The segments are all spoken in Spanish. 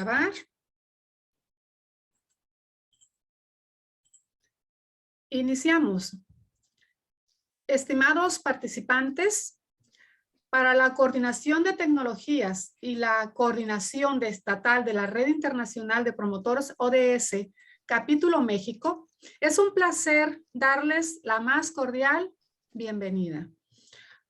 grabar. Iniciamos. Estimados participantes, para la coordinación de tecnologías y la coordinación estatal de la Red Internacional de Promotores ODS, Capítulo México, es un placer darles la más cordial bienvenida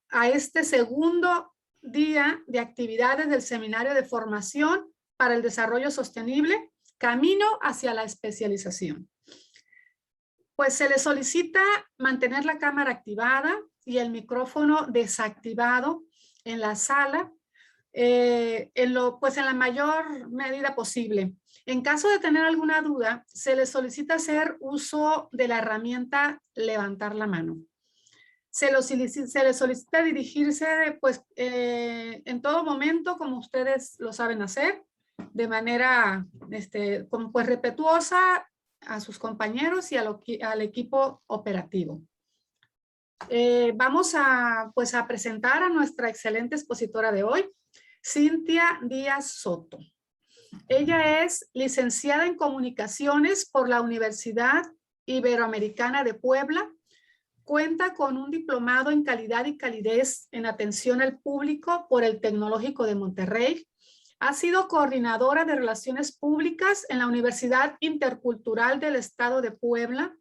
a este segundo día de actividades del Seminario de Formación para el Desarrollo Sostenible, Camino hacia la Especialización. Pues se les solicita mantener la cámara activada y el micrófono desactivado en la sala, en la mayor medida posible. En caso de tener alguna duda, se les solicita hacer uso de la herramienta levantar la mano. Se les solicita dirigirse en todo momento, como ustedes lo saben hacer, de manera respetuosa a sus compañeros y al equipo operativo. Vamos a presentar a nuestra excelente expositora de hoy, Cintia Díaz Soto. Ella es licenciada en Comunicaciones por la Universidad Iberoamericana de Puebla. Cuenta con un diplomado en Calidad y Calidez en Atención al Público por el Tecnológico de Monterrey. Ha sido coordinadora de Relaciones Públicas en la Universidad Intercultural del Estado de Puebla,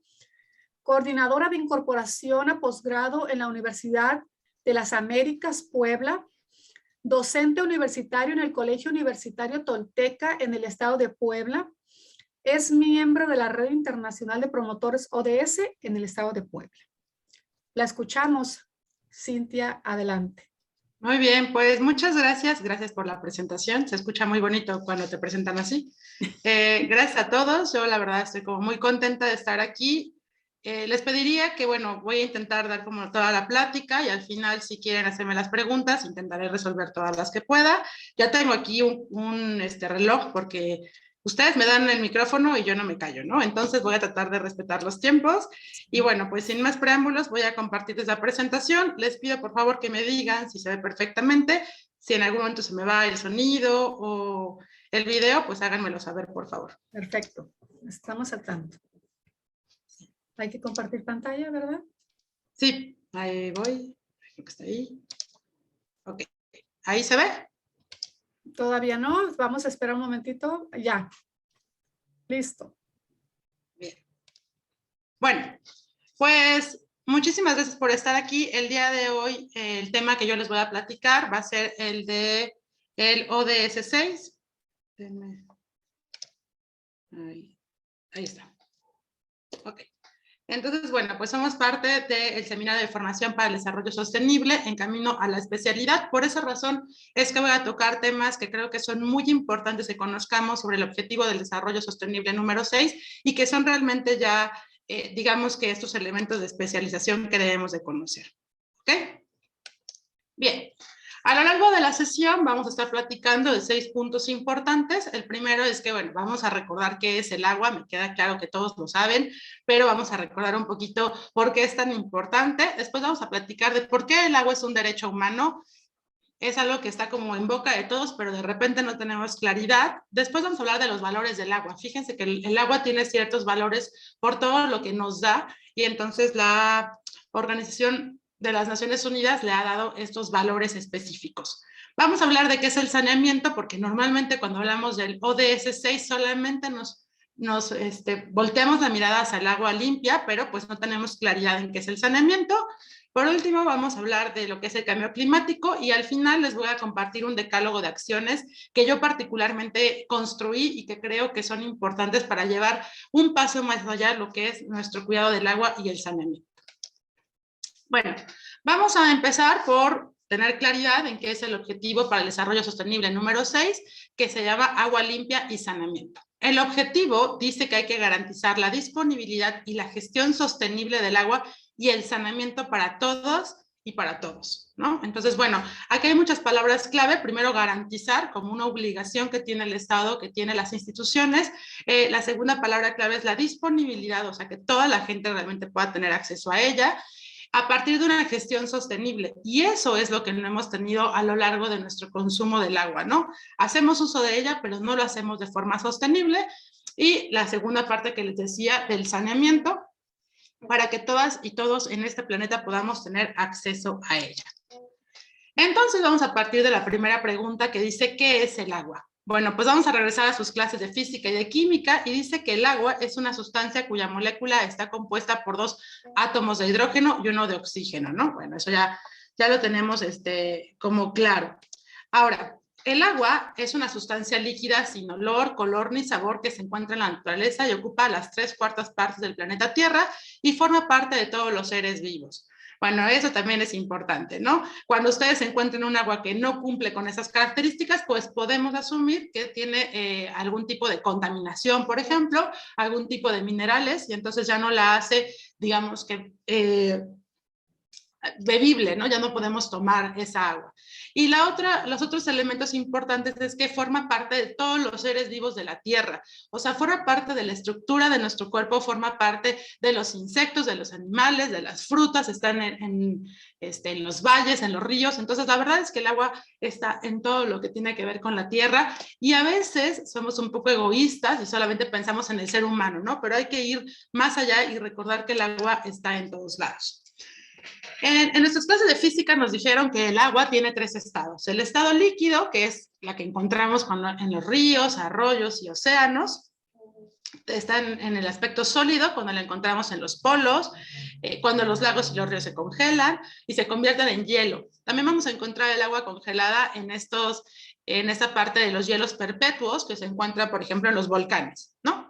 coordinadora de incorporación a posgrado en la Universidad de las Américas Puebla, docente universitario en el Colegio Universitario Tolteca en el Estado de Puebla. Es miembro de la Red Internacional de Promotores ODS en el Estado de Puebla. La escuchamos. Cintia, adelante. Muy bien, pues muchas gracias. Gracias por la presentación. Se escucha muy bonito cuando te presentan así. Gracias a todos. Yo la verdad estoy como muy contenta de estar aquí. Les pediría que, bueno, voy a intentar dar como toda la plática y al final, si quieren hacerme las preguntas, intentaré resolver todas las que pueda. Ya tengo aquí un reloj porque ustedes me dan el micrófono y yo no me callo, ¿no? Entonces voy a tratar de respetar los tiempos. Y bueno, pues sin más preámbulos, voy a compartirles la presentación. Les pido por favor que me digan si se ve perfectamente. Si en algún momento se me va el sonido o el video, pues háganmelo saber, por favor. Perfecto, estamos al tanto. Hay que compartir pantalla, ¿verdad? Sí, ahí voy. Creo que está ahí. Ok, ¿ahí se ve? Todavía no, vamos a esperar un momentito. Ya. Listo. Bien. Bueno, pues muchísimas gracias por estar aquí. El día de hoy, el tema que yo les voy a platicar va a ser el de el ODS 6. Ahí está. Ok. Entonces, bueno, pues somos parte del Seminario de Formación para el Desarrollo Sostenible en camino a la especialidad. Por esa razón es que voy a tocar temas que creo que son muy importantes que conozcamos sobre el objetivo del desarrollo sostenible número 6 y que son realmente ya, digamos que estos elementos de especialización que debemos de conocer. ¿Ok? Bien. A lo largo de la sesión vamos a estar platicando de 6 puntos importantes. El primero es que, bueno, vamos a recordar qué es el agua. Me queda claro que todos lo saben, pero vamos a recordar un poquito por qué es tan importante. Después vamos a platicar de por qué el agua es un derecho humano. Es algo que está como en boca de todos, pero de repente no tenemos claridad. Después vamos a hablar de los valores del agua. Fíjense que el agua tiene ciertos valores por todo lo que nos da y entonces la Organización de las Naciones Unidas le ha dado estos valores específicos. Vamos a hablar de qué es el saneamiento, porque normalmente cuando hablamos del ODS 6 solamente nos volteamos la mirada hacia el agua limpia, pero pues no tenemos claridad en qué es el saneamiento. Por último, vamos a hablar de lo que es el cambio climático y al final les voy a compartir un decálogo de acciones que yo particularmente construí y que creo que son importantes para llevar un paso más allá de lo que es nuestro cuidado del agua y el saneamiento. Bueno, vamos a empezar por tener claridad en qué es el objetivo para el desarrollo sostenible número 6, que se llama agua limpia y saneamiento. El objetivo dice que hay que garantizar la disponibilidad y la gestión sostenible del agua y el saneamiento para todos y para todos, ¿no? Entonces, bueno, aquí hay muchas palabras clave. Primero, garantizar como una obligación que tiene el Estado, que tiene las instituciones. La segunda palabra clave es la disponibilidad, o sea, que toda la gente realmente pueda tener acceso a ella. a partir de una gestión sostenible. Y eso es lo que no hemos tenido a lo largo de nuestro consumo del agua, ¿no? Hacemos uso de ella, pero no lo hacemos de forma sostenible. Y la segunda parte que les decía del saneamiento, para que todas y todos en este planeta podamos tener acceso a ella. Entonces vamos a partir de la primera pregunta que dice, ¿qué es el agua? Bueno, pues vamos a regresar a sus clases de física y de química y dice que el agua es una sustancia cuya molécula está compuesta por 2 átomos de hidrógeno y 1 de oxígeno, ¿no? Bueno, eso ya lo tenemos como claro. Ahora, el agua es una sustancia líquida sin olor, color ni sabor que se encuentra en la naturaleza y ocupa las 3/4 partes del planeta Tierra y forma parte de todos los seres vivos. Bueno, eso también es importante, ¿no? Cuando ustedes encuentren un agua que no cumple con esas características, pues podemos asumir que tiene algún tipo de contaminación, por ejemplo, algún tipo de minerales, y entonces ya no la hace, digamos que, bebible, ¿no? Ya no podemos tomar esa agua. Y los otros elementos importantes es que forma parte de todos los seres vivos de la Tierra. O sea, forma parte de la estructura de nuestro cuerpo, forma parte de los insectos, de los animales, de las frutas, están en los valles, en los ríos. Entonces, la verdad es que el agua está en todo lo que tiene que ver con la Tierra y a veces somos un poco egoístas y solamente pensamos en el ser humano, ¿no? Pero hay que ir más allá y recordar que el agua está en todos lados. En nuestras clases de física nos dijeron que el agua tiene 3 estados. El estado líquido, que es la que encontramos en los ríos, arroyos y océanos. Está en el aspecto sólido, cuando la encontramos en los polos, cuando los lagos y los ríos se congelan y se convierten en hielo. También vamos a encontrar el agua congelada en esta parte de los hielos perpetuos que se encuentra, por ejemplo, en los volcanes, ¿no?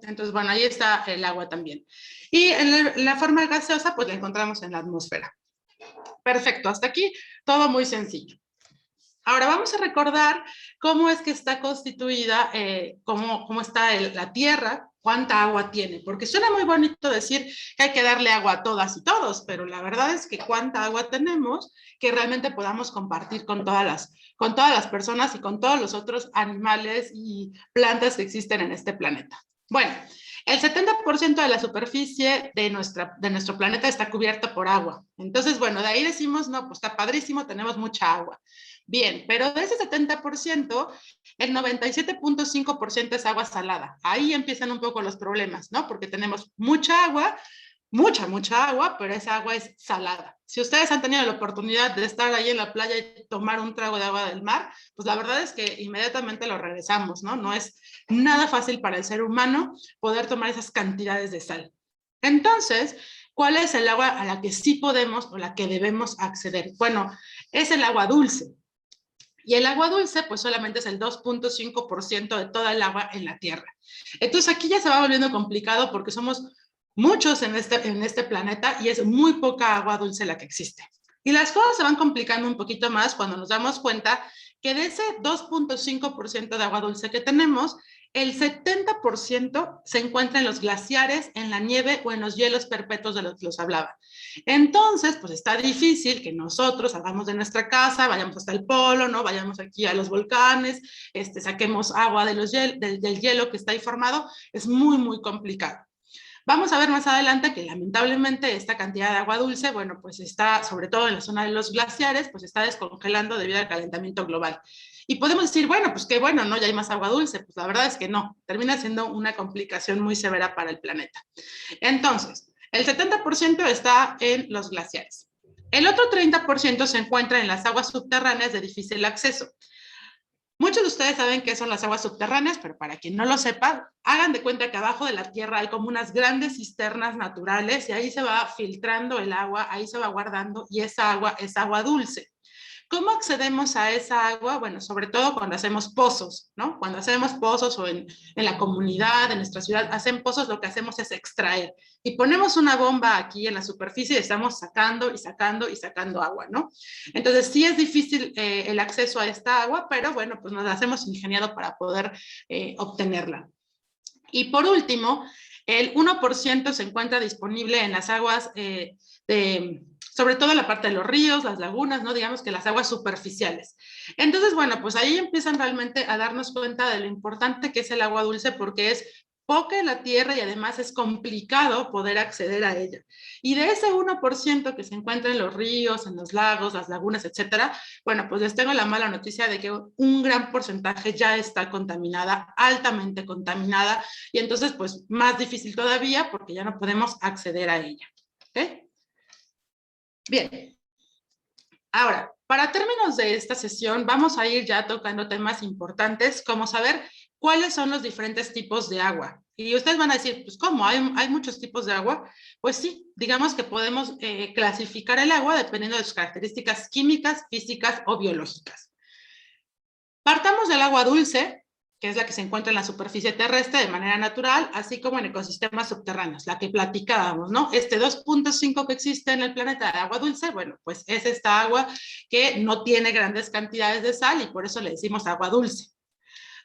Entonces, bueno, ahí está el agua también. Y en la forma gaseosa, pues la encontramos en la atmósfera. Perfecto, hasta aquí todo muy sencillo. Ahora vamos a recordar cómo es que está constituida, cómo está la Tierra, cuánta agua tiene, porque suena muy bonito decir que hay que darle agua a todas y todos, pero la verdad es que cuánta agua tenemos que realmente podamos compartir con todas las personas y con todos los otros animales y plantas que existen en este planeta. Bueno, el 70% de la superficie de nuestro planeta está cubierta por agua. Entonces, bueno, de ahí decimos, no, pues está padrísimo, tenemos mucha agua. Bien, pero de ese 70%, el 97.5% es agua salada. Ahí empiezan un poco los problemas, ¿no? Porque tenemos mucha agua, mucha agua, pero esa agua es salada. Si ustedes han tenido la oportunidad de estar ahí en la playa y tomar un trago de agua del mar, pues la verdad es que inmediatamente lo regresamos, ¿no? No es nada fácil para el ser humano poder tomar esas cantidades de sal. Entonces, ¿cuál es el agua a la que sí podemos o la que debemos acceder? Bueno, es el agua dulce. Y el agua dulce, pues solamente es el 2.5% de toda el agua en la Tierra. Entonces aquí ya se va volviendo complicado porque somos muchos en este planeta y es muy poca agua dulce la que existe. Y las cosas se van complicando un poquito más cuando nos damos cuenta que de ese 2.5% de agua dulce que tenemos, el 70% se encuentra en los glaciares, en la nieve o en los hielos perpetuos de los que los hablaba. Entonces, pues está difícil que nosotros salgamos de nuestra casa, vayamos hasta el polo, ¿no? Vayamos aquí a los volcanes, saquemos agua del hielo que está ahí formado. Es muy, muy complicado. Vamos a ver más adelante que lamentablemente esta cantidad de agua dulce, bueno, pues está, sobre todo en la zona de los glaciares, pues está descongelando debido al calentamiento global. Y podemos decir, bueno, pues qué bueno, ¿no? Ya hay más agua dulce. Pues la verdad es que no, termina siendo una complicación muy severa para el planeta. Entonces, el 70% está en los glaciares. El otro 30% se encuentra en las aguas subterráneas de difícil acceso. Muchos de ustedes saben qué son las aguas subterráneas, pero para quien no lo sepa, hagan de cuenta que abajo de la tierra hay como unas grandes cisternas naturales y ahí se va filtrando el agua, ahí se va guardando y esa agua es agua dulce. ¿Cómo accedemos a esa agua? Bueno, sobre todo cuando hacemos pozos, ¿no? Cuando hacemos pozos o en la comunidad, en nuestra ciudad, hacen pozos, lo que hacemos es extraer. Y ponemos una bomba aquí en la superficie y estamos sacando y sacando y sacando agua, ¿no? Entonces, sí es difícil el acceso a esta agua, pero bueno, pues nos la hacemos ingeniado para poder obtenerla. Y por último, el 1% se encuentra disponible en las aguas sobre todo en la parte de los ríos, las lagunas, ¿no? Digamos que las aguas superficiales. Entonces, bueno, pues ahí empiezan realmente a darnos cuenta de lo importante que es el agua dulce porque es poca en la tierra y además es complicado poder acceder a ella. Y de ese 1% que se encuentra en los ríos, en los lagos, las lagunas, etcétera, bueno, pues les tengo la mala noticia de que un gran porcentaje ya está contaminada, altamente contaminada, y entonces pues más difícil todavía porque ya no podemos acceder a ella. ¿Okay? Bien. Ahora, para términos de esta sesión, vamos a ir ya tocando temas importantes, como saber cuáles son los diferentes tipos de agua. Y ustedes van a decir, pues, ¿cómo? ¿Hay muchos tipos de agua? Pues sí, digamos que podemos clasificar el agua dependiendo de sus características químicas, físicas o biológicas. Partamos del agua dulce, que es la que se encuentra en la superficie terrestre de manera natural, así como en ecosistemas subterráneos, la que platicábamos, ¿no? Este 2.5 que existe en el planeta de agua dulce, bueno, pues es esta agua que no tiene grandes cantidades de sal y por eso le decimos agua dulce.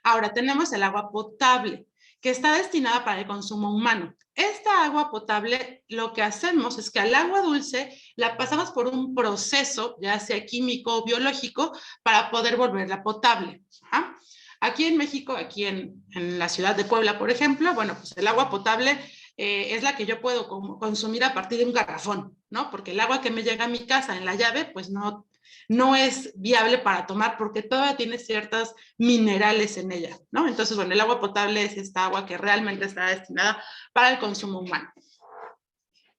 Ahora tenemos el agua potable, que está destinada para el consumo humano. Esta agua potable, lo que hacemos es que al agua dulce la pasamos por un proceso, ya sea químico o biológico, para poder volverla potable. ¿Ah? Aquí en México, aquí en la ciudad de Puebla, por ejemplo, bueno, pues el agua potable es la que yo puedo consumir a partir de un garrafón, ¿no? Porque el agua que me llega a mi casa en la llave, pues no es viable para tomar porque todavía tiene ciertos minerales en ella, ¿no? Entonces, bueno, el agua potable es esta agua que realmente está destinada para el consumo humano.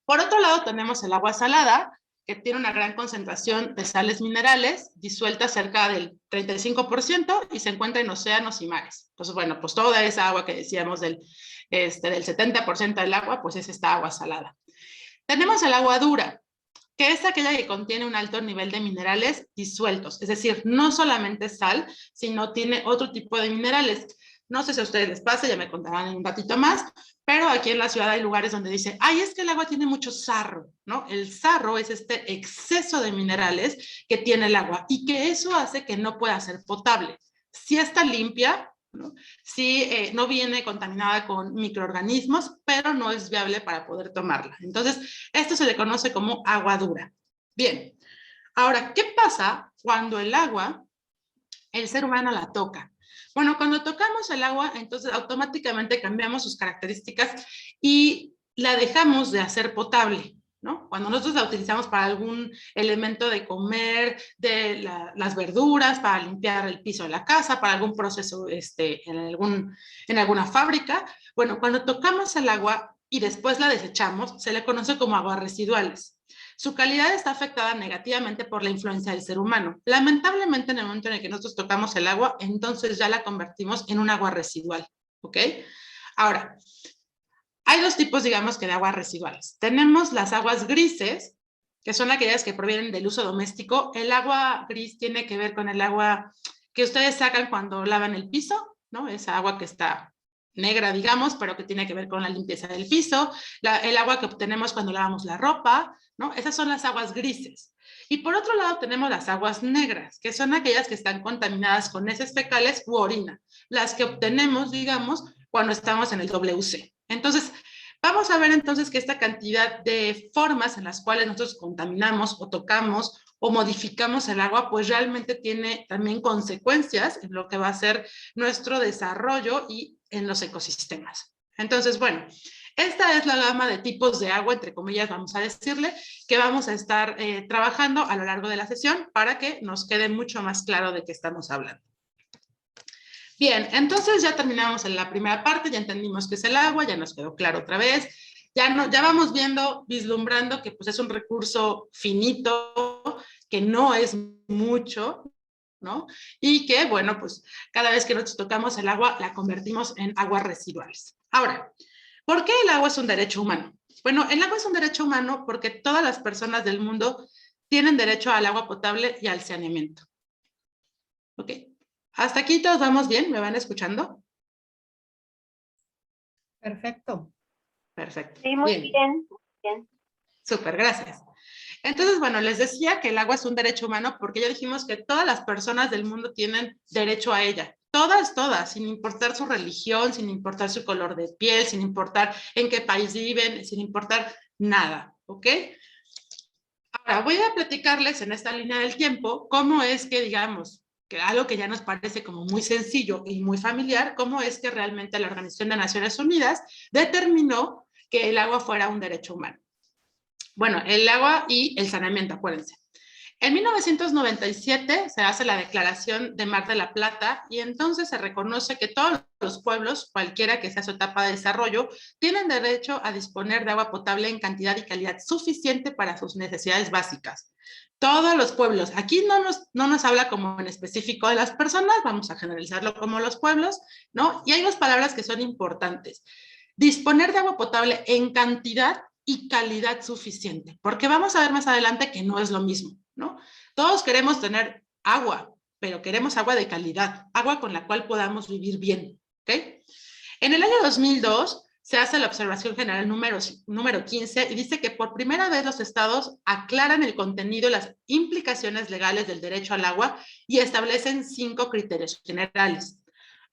Por otro lado, tenemos el agua salada, que tiene una gran concentración de sales minerales, disuelta cerca del 35% y se encuentra en océanos y mares. Entonces, bueno, pues toda esa agua que decíamos del 70% del agua, pues es esta agua salada. Tenemos el agua dura, que es aquella que contiene un alto nivel de minerales disueltos, es decir, no solamente sal, sino tiene otro tipo de minerales. No sé si a ustedes les pasa, ya me contarán en un ratito más, pero aquí en la ciudad hay lugares donde dice, ay, es que el agua tiene mucho sarro, ¿no? El sarro es este exceso de minerales que tiene el agua y que eso hace que no pueda ser potable. Si está limpia, ¿no? Sí, no viene contaminada con microorganismos, pero no es viable para poder tomarla. Entonces, esto se le conoce como agua dura. Bien, ahora, ¿qué pasa cuando el agua, el ser humano la toca? Bueno, cuando tocamos el agua, entonces automáticamente cambiamos sus características y la dejamos de hacer potable, ¿no? Cuando nosotros la utilizamos para algún elemento de comer, de las verduras, para limpiar el piso de la casa, para algún proceso en alguna fábrica, bueno, cuando tocamos el agua y después la desechamos, se le conoce como aguas residuales. Su calidad está afectada negativamente por la influencia del ser humano. Lamentablemente, en el momento en el que nosotros tocamos el agua, entonces ya la convertimos en un agua residual, ¿ok? Ahora, hay dos tipos, digamos, que de aguas residuales. Tenemos las aguas grises, que son aquellas que provienen del uso doméstico. El agua gris tiene que ver con el agua que ustedes sacan cuando lavan el piso, ¿no? Esa agua que está negra, digamos, pero que tiene que ver con la limpieza del piso. El agua que obtenemos cuando lavamos la ropa, ¿no? Esas son las aguas grises. Y por otro lado tenemos las aguas negras, que son aquellas que están contaminadas con heces fecales u orina, las que obtenemos, digamos, cuando estamos en el WC. Entonces, vamos a ver entonces que esta cantidad de formas en las cuales nosotros contaminamos o tocamos o modificamos el agua, pues realmente tiene también consecuencias en lo que va a ser nuestro desarrollo y en los ecosistemas. Entonces, bueno, esta es la gama de tipos de agua, entre comillas, vamos a decirle, que vamos a estar trabajando a lo largo de la sesión para que nos quede mucho más claro de qué estamos hablando. Bien, entonces ya terminamos en la primera parte, ya entendimos qué es el agua, ya nos quedó claro otra vez, ya vamos viendo, vislumbrando que pues es un recurso finito, que no es mucho, ¿no? Y que, bueno, pues cada vez que nosotros tocamos el agua, la convertimos en aguas residuales. Ahora, ¿por qué el agua es un derecho humano? Bueno, el agua es un derecho humano porque todas las personas del mundo tienen derecho al agua potable y al saneamiento. ¿Ok? ¿Hasta aquí todos vamos bien? ¿Me van escuchando? Perfecto. Perfecto. Sí, muy bien. Bien. Súper, gracias. Entonces, bueno, les decía que el agua es un derecho humano porque ya dijimos que todas las personas del mundo tienen derecho a ella. Todas, sin importar su religión, sin importar su color de piel, sin importar en qué país viven, sin importar nada, ¿ok? Ahora, voy a platicarles en esta línea del tiempo cómo es que, digamos, que algo que ya nos parece como muy sencillo y muy familiar, cómo es que realmente la Organización de Naciones Unidas determinó que el agua fuera un derecho humano. Bueno, el agua y el saneamiento, acuérdense. En 1997 se hace la Declaración de Mar de la Plata y entonces se reconoce que todos los pueblos, cualquiera que sea su etapa de desarrollo, tienen derecho a disponer de agua potable en cantidad y calidad suficiente para sus necesidades básicas. Todos los pueblos, aquí no nos habla como en específico de las personas, vamos a generalizarlo como los pueblos, ¿no? Y hay dos palabras que son importantes. Disponer de agua potable en cantidad y calidad suficiente, porque vamos a ver más adelante que no es lo mismo, ¿no? Todos queremos tener agua, pero queremos agua de calidad, agua con la cual podamos vivir bien, ¿ok? En el año 2002 se hace la observación general número 15 y dice que por primera vez los estados aclaran el contenido y las implicaciones legales del derecho al agua y establecen 5 criterios generales.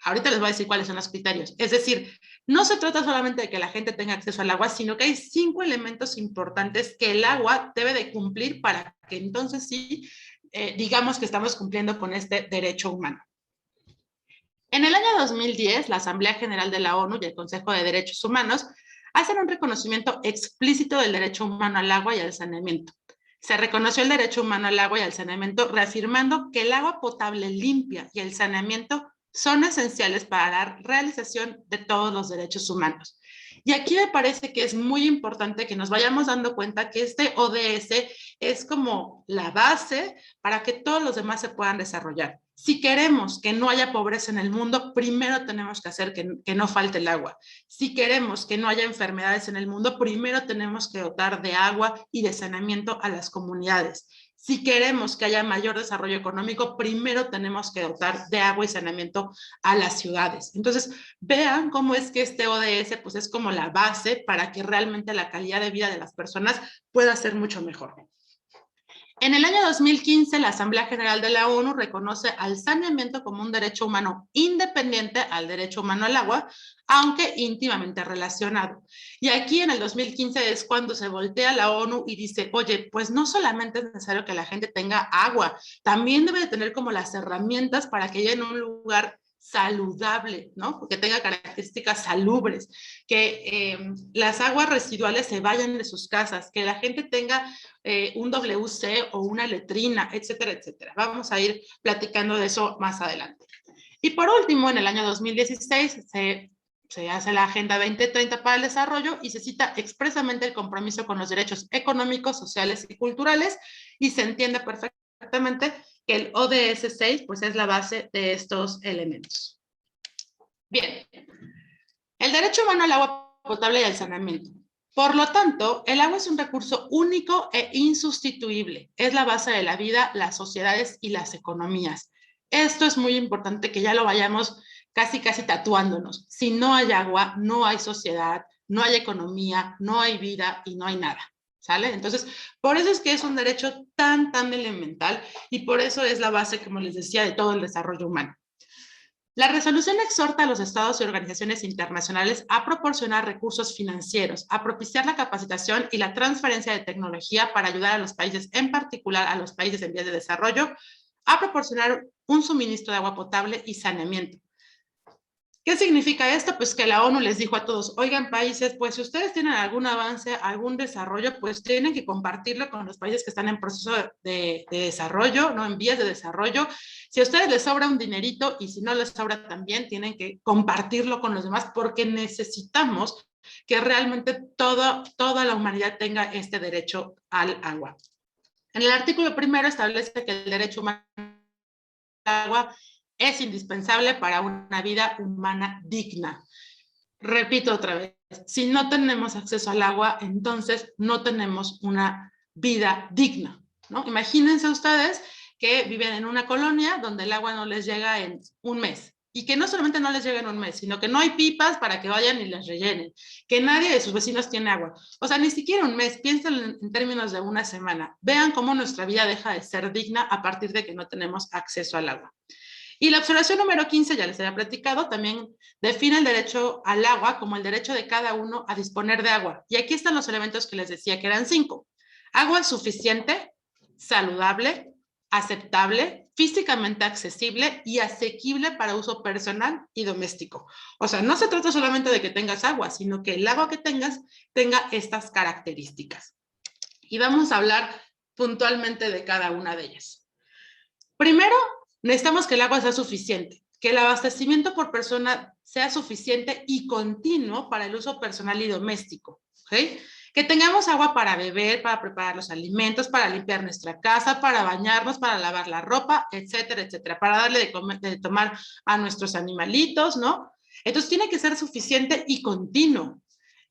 Ahorita les voy a decir cuáles son los criterios. Es decir, no se trata solamente de que la gente tenga acceso al agua, sino que hay 5 elementos importantes que el agua debe de cumplir para que entonces sí, digamos que estamos cumpliendo con este derecho humano. En el año 2010, la Asamblea General de la ONU y el Consejo de Derechos Humanos hacen un reconocimiento explícito del derecho humano al agua y al saneamiento. Se reconoció el derecho humano al agua y al saneamiento, reafirmando que el agua potable limpia y el saneamiento son esenciales para la realización de todos los derechos humanos. Y aquí me parece que es muy importante que nos vayamos dando cuenta que este ODS es como la base para que todos los demás se puedan desarrollar. Si queremos que no haya pobreza en el mundo, primero tenemos que hacer que no falte el agua. Si queremos que no haya enfermedades en el mundo, primero tenemos que dotar de agua y de saneamiento a las comunidades. Si queremos que haya mayor desarrollo económico, primero tenemos que dotar de agua y saneamiento a las ciudades. Entonces, vean cómo es que este ODS pues, es como la base para que realmente la calidad de vida de las personas pueda ser mucho mejor. En el año 2015, la Asamblea General de la ONU reconoce al saneamiento como un derecho humano independiente al derecho humano al agua, aunque íntimamente relacionado. Y aquí en el 2015 es cuando se voltea la ONU y dice, oye, pues no solamente es necesario que la gente tenga agua, también debe de tener como las herramientas para que llegue en un lugar saludable, ¿no? Que tenga características salubres, que las aguas residuales se vayan de sus casas, que la gente tenga un WC o una letrina, etcétera, etcétera. Vamos a ir platicando de eso más adelante. Y por último, en el año 2016 se hace la Agenda 2030 para el Desarrollo y se cita expresamente el compromiso con los derechos económicos, sociales y culturales y se entiende perfectamente que el ODS 6 pues, es la base de estos elementos. Bien, el derecho humano al agua potable y al saneamiento. Por lo tanto, el agua es un recurso único e insustituible. Es la base de la vida, las sociedades y las economías. Esto es muy importante que ya lo vayamos casi tatuándonos. Si no hay agua, no hay sociedad, no hay economía, no hay vida y no hay nada. ¿Sale? Entonces, por eso es que es un derecho tan elemental y por eso es la base, como les decía, de todo el desarrollo humano. La resolución exhorta a los estados y organizaciones internacionales a proporcionar recursos financieros, a propiciar la capacitación y la transferencia de tecnología para ayudar a los países, en particular a los países en vías de desarrollo, a proporcionar un suministro de agua potable y saneamiento. ¿Qué significa esto? Pues que la ONU les dijo a todos, oigan países, pues si ustedes tienen algún avance, algún desarrollo, pues tienen que compartirlo con los países que están en proceso de desarrollo, ¿no? En vías de desarrollo. Si a ustedes les sobra un dinerito y si no les sobra también, tienen que compartirlo con los demás porque necesitamos que realmente toda la humanidad tenga este derecho al agua. En el artículo primero establece que el derecho humano al agua es indispensable para una vida humana digna. Repito otra vez, si no tenemos acceso al agua, entonces no tenemos una vida digna, ¿no? Imagínense ustedes que viven en una colonia donde el agua no les llega en un mes. Y que no solamente no les llega en un mes, sino que no hay pipas para que vayan y les rellenen, que nadie de sus vecinos tiene agua. O sea, ni siquiera un mes, piensen en términos de una semana. Vean cómo nuestra vida deja de ser digna a partir de que no tenemos acceso al agua. Y la observación número 15, ya les había platicado, también define el derecho al agua como el derecho de cada uno a disponer de agua. Y aquí están los elementos que les decía que eran 5. Agua suficiente, saludable, aceptable, físicamente accesible y asequible para uso personal y doméstico. O sea, no se trata solamente de que tengas agua, sino que el agua que tengas tenga estas características. Y vamos a hablar puntualmente de cada una de ellas. Primero, necesitamos que el agua sea suficiente, que el abastecimiento por persona sea suficiente y continuo para el uso personal y doméstico, ¿ok? Que tengamos agua para beber, para preparar los alimentos, para limpiar nuestra casa, para bañarnos, para lavar la ropa, etcétera, etcétera, para darle de tomar a nuestros animalitos, ¿no? Entonces tiene que ser suficiente y continuo.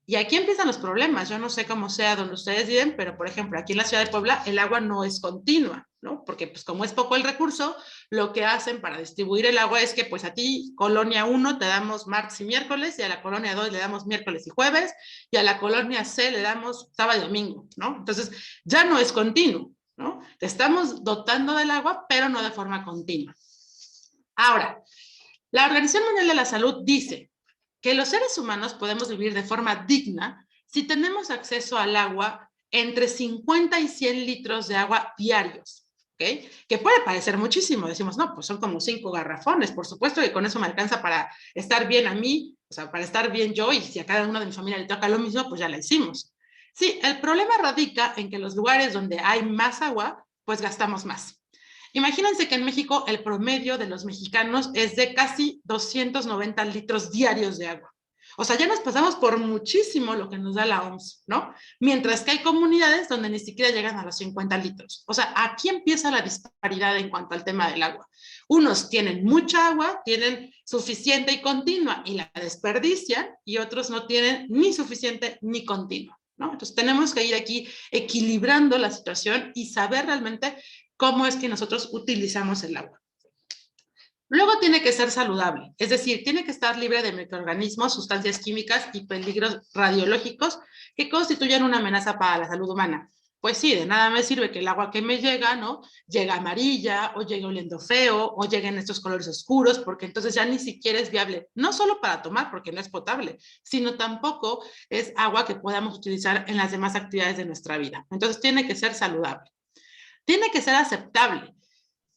Y aquí empiezan los problemas. Yo no sé cómo sea donde ustedes viven, pero por ejemplo, aquí en la ciudad de Puebla, el agua no es continua, ¿no? Porque pues como es poco el recurso, lo que hacen para distribuir el agua es que pues a ti, colonia 1, te damos martes y miércoles, y a la colonia 2 le damos miércoles y jueves, y a la colonia C le damos sábado y domingo, ¿no? Entonces, ya no es continuo, ¿no? Te estamos dotando del agua, pero no de forma continua. Ahora, la Organización Mundial de la Salud dice que los seres humanos podemos vivir de forma digna si tenemos acceso al agua entre 50 y 100 litros de agua diarios, ¿ok? Que puede parecer muchísimo, decimos, no, pues son como 5 garrafones, por supuesto que con eso me alcanza para estar bien a mí, o sea, para estar bien yo, y si a cada uno de mi familia le toca lo mismo, pues ya la hicimos. Sí, el problema radica en que los lugares donde hay más agua, pues gastamos más. Imagínense que en México el promedio de los mexicanos es de casi 290 litros diarios de agua. O sea, ya nos pasamos por muchísimo lo que nos da la OMS, ¿no? Mientras que hay comunidades donde ni siquiera llegan a los 50 litros. O sea, aquí empieza la disparidad en cuanto al tema del agua. Unos tienen mucha agua, tienen suficiente y continua y la desperdician, y otros no tienen ni suficiente ni continua, ¿no? Entonces tenemos que ir aquí equilibrando la situación y saber realmente cómo es que nosotros utilizamos el agua. Luego tiene que ser saludable, es decir, tiene que estar libre de microorganismos, sustancias químicas y peligros radiológicos que constituyan una amenaza para la salud humana. Pues sí, de nada me sirve que el agua que me llega, ¿no? Llega amarilla, o llegue oliendo feo, o llegue en estos colores oscuros, porque entonces ya ni siquiera es viable, no solo para tomar, porque no es potable, sino tampoco es agua que podamos utilizar en las demás actividades de nuestra vida. Entonces tiene que ser saludable. Tiene que ser aceptable.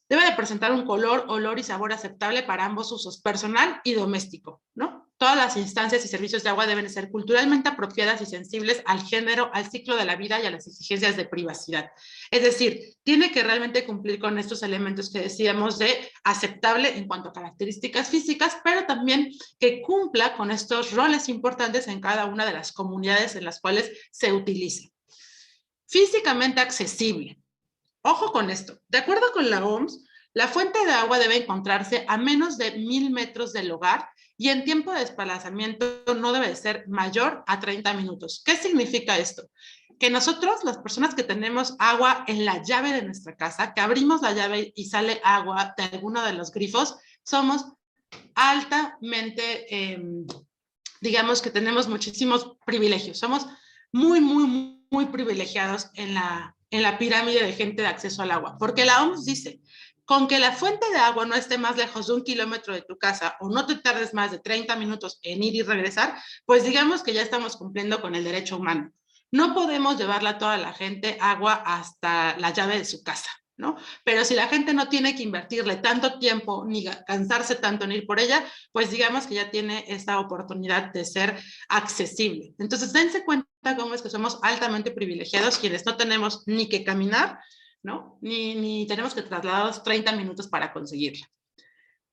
Debe de presentar un color, olor y sabor aceptable para ambos usos, personal y doméstico, ¿no? Todas las instancias y servicios de agua deben ser culturalmente apropiadas y sensibles al género, al ciclo de la vida y a las exigencias de privacidad. Es decir, tiene que realmente cumplir con estos elementos que decíamos de aceptable en cuanto a características físicas, pero también que cumpla con estos roles importantes en cada una de las comunidades en las cuales se utiliza. Físicamente accesible. Ojo con esto, de acuerdo con la OMS, la fuente de agua debe encontrarse a menos de 1000 metros del hogar y en tiempo de desplazamiento no debe ser mayor a 30 minutos. ¿Qué significa esto? Que nosotros, las personas que tenemos agua en la llave de nuestra casa, que abrimos la llave y sale agua de alguno de los grifos, somos altamente, digamos que tenemos muchísimos privilegios. Somos muy privilegiados en la pirámide de gente de acceso al agua, porque la OMS dice, con que la fuente de agua no esté más lejos de 1 kilómetro de tu casa o no te tardes más de 30 minutos en ir y regresar, pues digamos que ya estamos cumpliendo con el derecho humano. No podemos llevarle a toda la gente agua hasta la llave de su casa, ¿no? Pero si la gente no tiene que invertirle tanto tiempo ni cansarse tanto en ir por ella, pues digamos que ya tiene esta oportunidad de ser accesible. Entonces, dense cuenta cómo es que somos altamente privilegiados quienes no tenemos ni que caminar, ¿no? Ni tenemos que trasladarnos 30 minutos para conseguirla.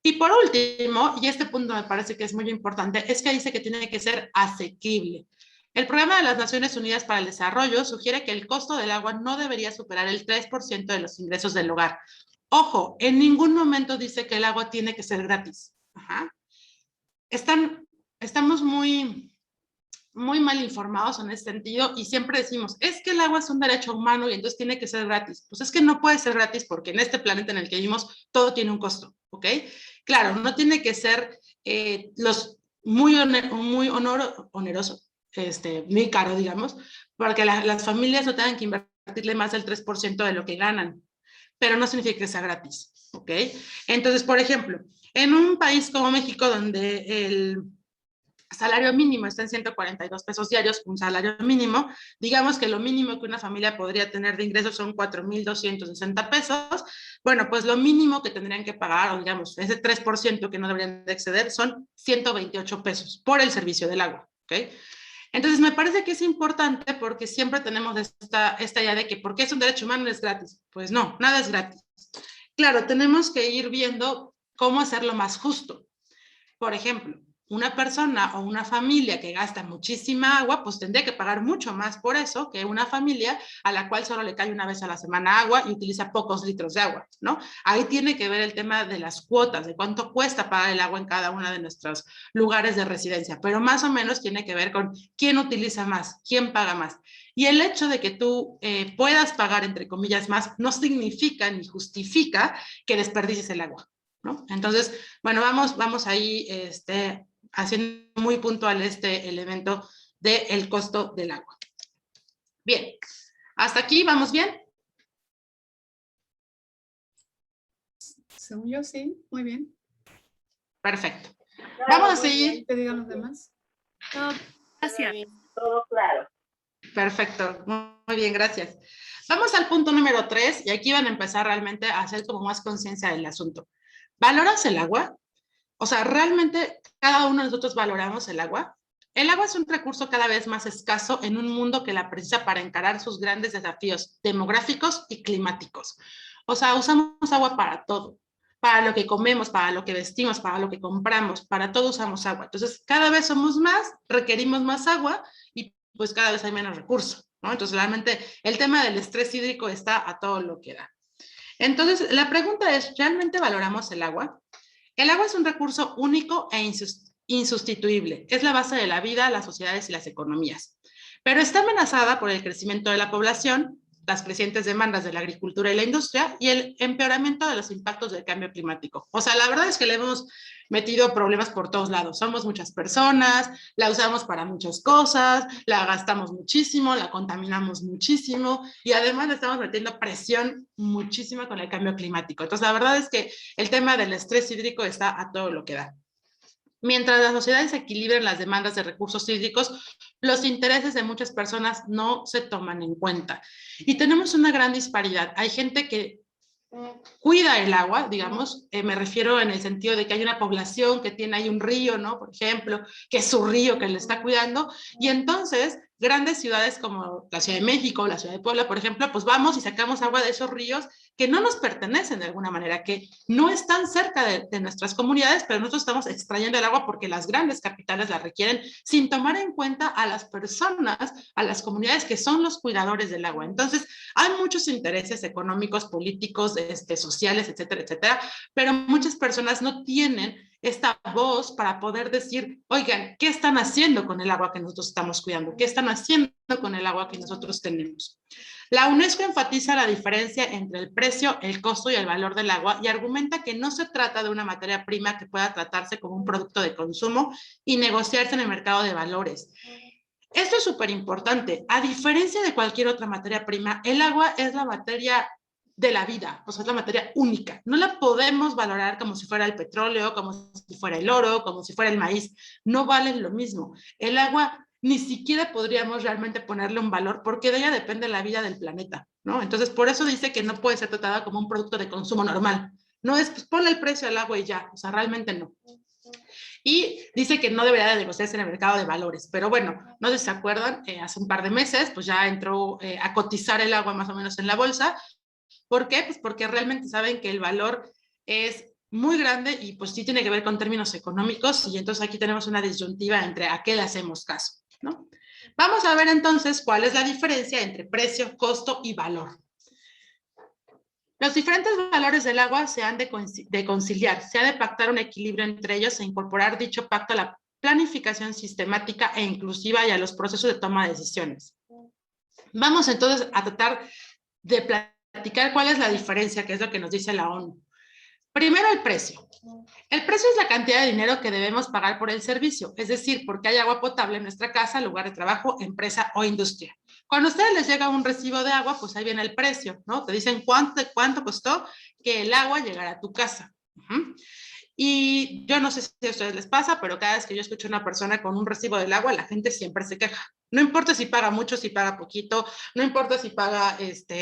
Y por último, y este punto me parece que es muy importante, es que dice que tiene que ser asequible. El Programa de las Naciones Unidas para el Desarrollo sugiere que el costo del agua no debería superar el 3% de los ingresos del hogar. Ojo, en ningún momento dice que el agua tiene que ser gratis. Ajá. Estamos muy mal informados en ese sentido y siempre decimos, es que el agua es un derecho humano y entonces tiene que ser gratis. Pues es que no puede ser gratis porque en este planeta en el que vivimos todo tiene un costo, ¿ok? Claro, no tiene que ser muy oneroso, muy caro, digamos, para que las familias no tengan que invertirle más del 3% de lo que ganan, pero no significa que sea gratis, ¿ok? Entonces, por ejemplo, en un país como México, donde salario mínimo está en 142 pesos diarios, un salario mínimo, digamos que lo mínimo que una familia podría tener de ingresos son 4,260 pesos, bueno, pues lo mínimo que tendrían que pagar, o digamos, ese 3% que no deberían de exceder, son 128 pesos por el servicio del agua, ¿ok? Entonces, me parece que es importante porque siempre tenemos esta idea de que porque es un derecho humano es gratis. Pues no, nada es gratis. Claro, tenemos que ir viendo cómo hacerlo más justo. Por ejemplo, una persona o una familia que gasta muchísima agua, pues tendría que pagar mucho más por eso que una familia a la cual solo le cae una vez a la semana agua y utiliza pocos litros de agua, ¿no? Ahí tiene que ver el tema de las cuotas, de cuánto cuesta pagar el agua en cada uno de nuestros lugares de residencia, pero más o menos tiene que ver con quién utiliza más, quién paga más. Y el hecho de que tú puedas pagar, entre comillas, más, no significa ni justifica que desperdicies el agua, ¿no? Entonces, bueno, vamos ahí haciendo muy puntual este elemento del costo del agua. Bien, hasta aquí, ¿vamos bien? Según yo, sí, muy bien. Perfecto. Vamos a Muy seguir. bien, ¿qué digan los demás? Gracias. Todo claro. Perfecto, muy bien, gracias. Vamos al punto número 3 y aquí van a empezar realmente a hacer como más conciencia del asunto. ¿Valoras el agua? O sea, ¿realmente cada uno de nosotros valoramos el agua? El agua es un recurso cada vez más escaso en un mundo que la precisa para encarar sus grandes desafíos demográficos y climáticos. O sea, usamos agua para todo, para lo que comemos, para lo que vestimos, para lo que compramos, para todo usamos agua. Entonces, cada vez somos más, requerimos más agua y pues cada vez hay menos recursos, ¿no? Entonces, realmente el tema del estrés hídrico está a todo lo que da. Entonces, la pregunta es, ¿realmente valoramos el agua? El agua es un recurso único e insustituible. Es la base de la vida, las sociedades y las economías. Pero está amenazada por el crecimiento de la población, las crecientes demandas de la agricultura y la industria y el empeoramiento de los impactos del cambio climático. O sea, la verdad es que le hemos metido problemas por todos lados. Somos muchas personas, la usamos para muchas cosas, la gastamos muchísimo, la contaminamos muchísimo y además le estamos metiendo presión muchísima con el cambio climático. Entonces, la verdad es que el tema del estrés hídrico está a todo lo que da. Mientras las sociedades equilibren las demandas de recursos hídricos, los intereses de muchas personas no se toman en cuenta. Y tenemos una gran disparidad. Hay gente que cuida el agua, digamos, me refiero en el sentido de que hay una población que tiene ahí un río, ¿no? Por ejemplo, que es su río que le está cuidando, y entonces grandes ciudades como la Ciudad de México, la Ciudad de Puebla, por ejemplo, pues vamos y sacamos agua de esos ríos que no nos pertenecen de alguna manera, que no están cerca de nuestras comunidades, pero nosotros estamos extrayendo el agua porque las grandes capitales la requieren sin tomar en cuenta a las personas, a las comunidades que son los cuidadores del agua. Entonces, hay muchos intereses económicos, políticos, sociales, etcétera, etcétera, pero muchas personas no tienen esta voz para poder decir, oigan, ¿qué están haciendo con el agua que nosotros estamos cuidando? ¿Qué están haciendo con el agua que nosotros tenemos? La UNESCO enfatiza la diferencia entre el precio, el costo y el valor del agua y argumenta que no se trata de una materia prima que pueda tratarse como un producto de consumo y negociarse en el mercado de valores. Esto es súper importante. A diferencia de cualquier otra materia prima, el agua es la materia de la vida, o sea, es la materia única. No la podemos valorar como si fuera el petróleo, como si fuera el oro, como si fuera el maíz. No valen lo mismo. El agua ni siquiera podríamos realmente ponerle un valor porque de ella depende la vida del planeta, ¿no? Entonces, por eso dice que no puede ser tratada como un producto de consumo normal. No es, pues ponle el precio al agua y ya, o sea, realmente no. Y dice que no debería de negociarse en el mercado de valores. Pero bueno, no sé si se acuerdan, hace un par de meses, pues ya entró a cotizar el agua más o menos en la bolsa. ¿Por qué? Pues porque realmente saben que el valor es muy grande y pues sí tiene que ver con términos económicos y entonces aquí tenemos una disyuntiva entre a qué le hacemos caso, ¿no? Vamos a ver entonces cuál es la diferencia entre precio, costo y valor. Los diferentes valores del agua se han de conciliar, se ha de pactar un equilibrio entre ellos e incorporar dicho pacto a la planificación sistemática e inclusiva y a los procesos de toma de decisiones. Vamos entonces a tratar de platicar cuál es la diferencia, que es lo que nos dice la ONU. Primero, el precio. El precio es la cantidad de dinero que debemos pagar por el servicio, es decir, porque hay agua potable en nuestra casa, lugar de trabajo, empresa o industria. Cuando a ustedes les llega un recibo de agua, pues ahí viene el precio, ¿no? Te dicen cuánto costó que el agua llegara a tu casa. Y yo no sé si a ustedes les pasa, pero cada vez que yo escucho a una persona con un recibo del agua, la gente siempre se queja. No importa si paga mucho, si paga poquito, no importa si paga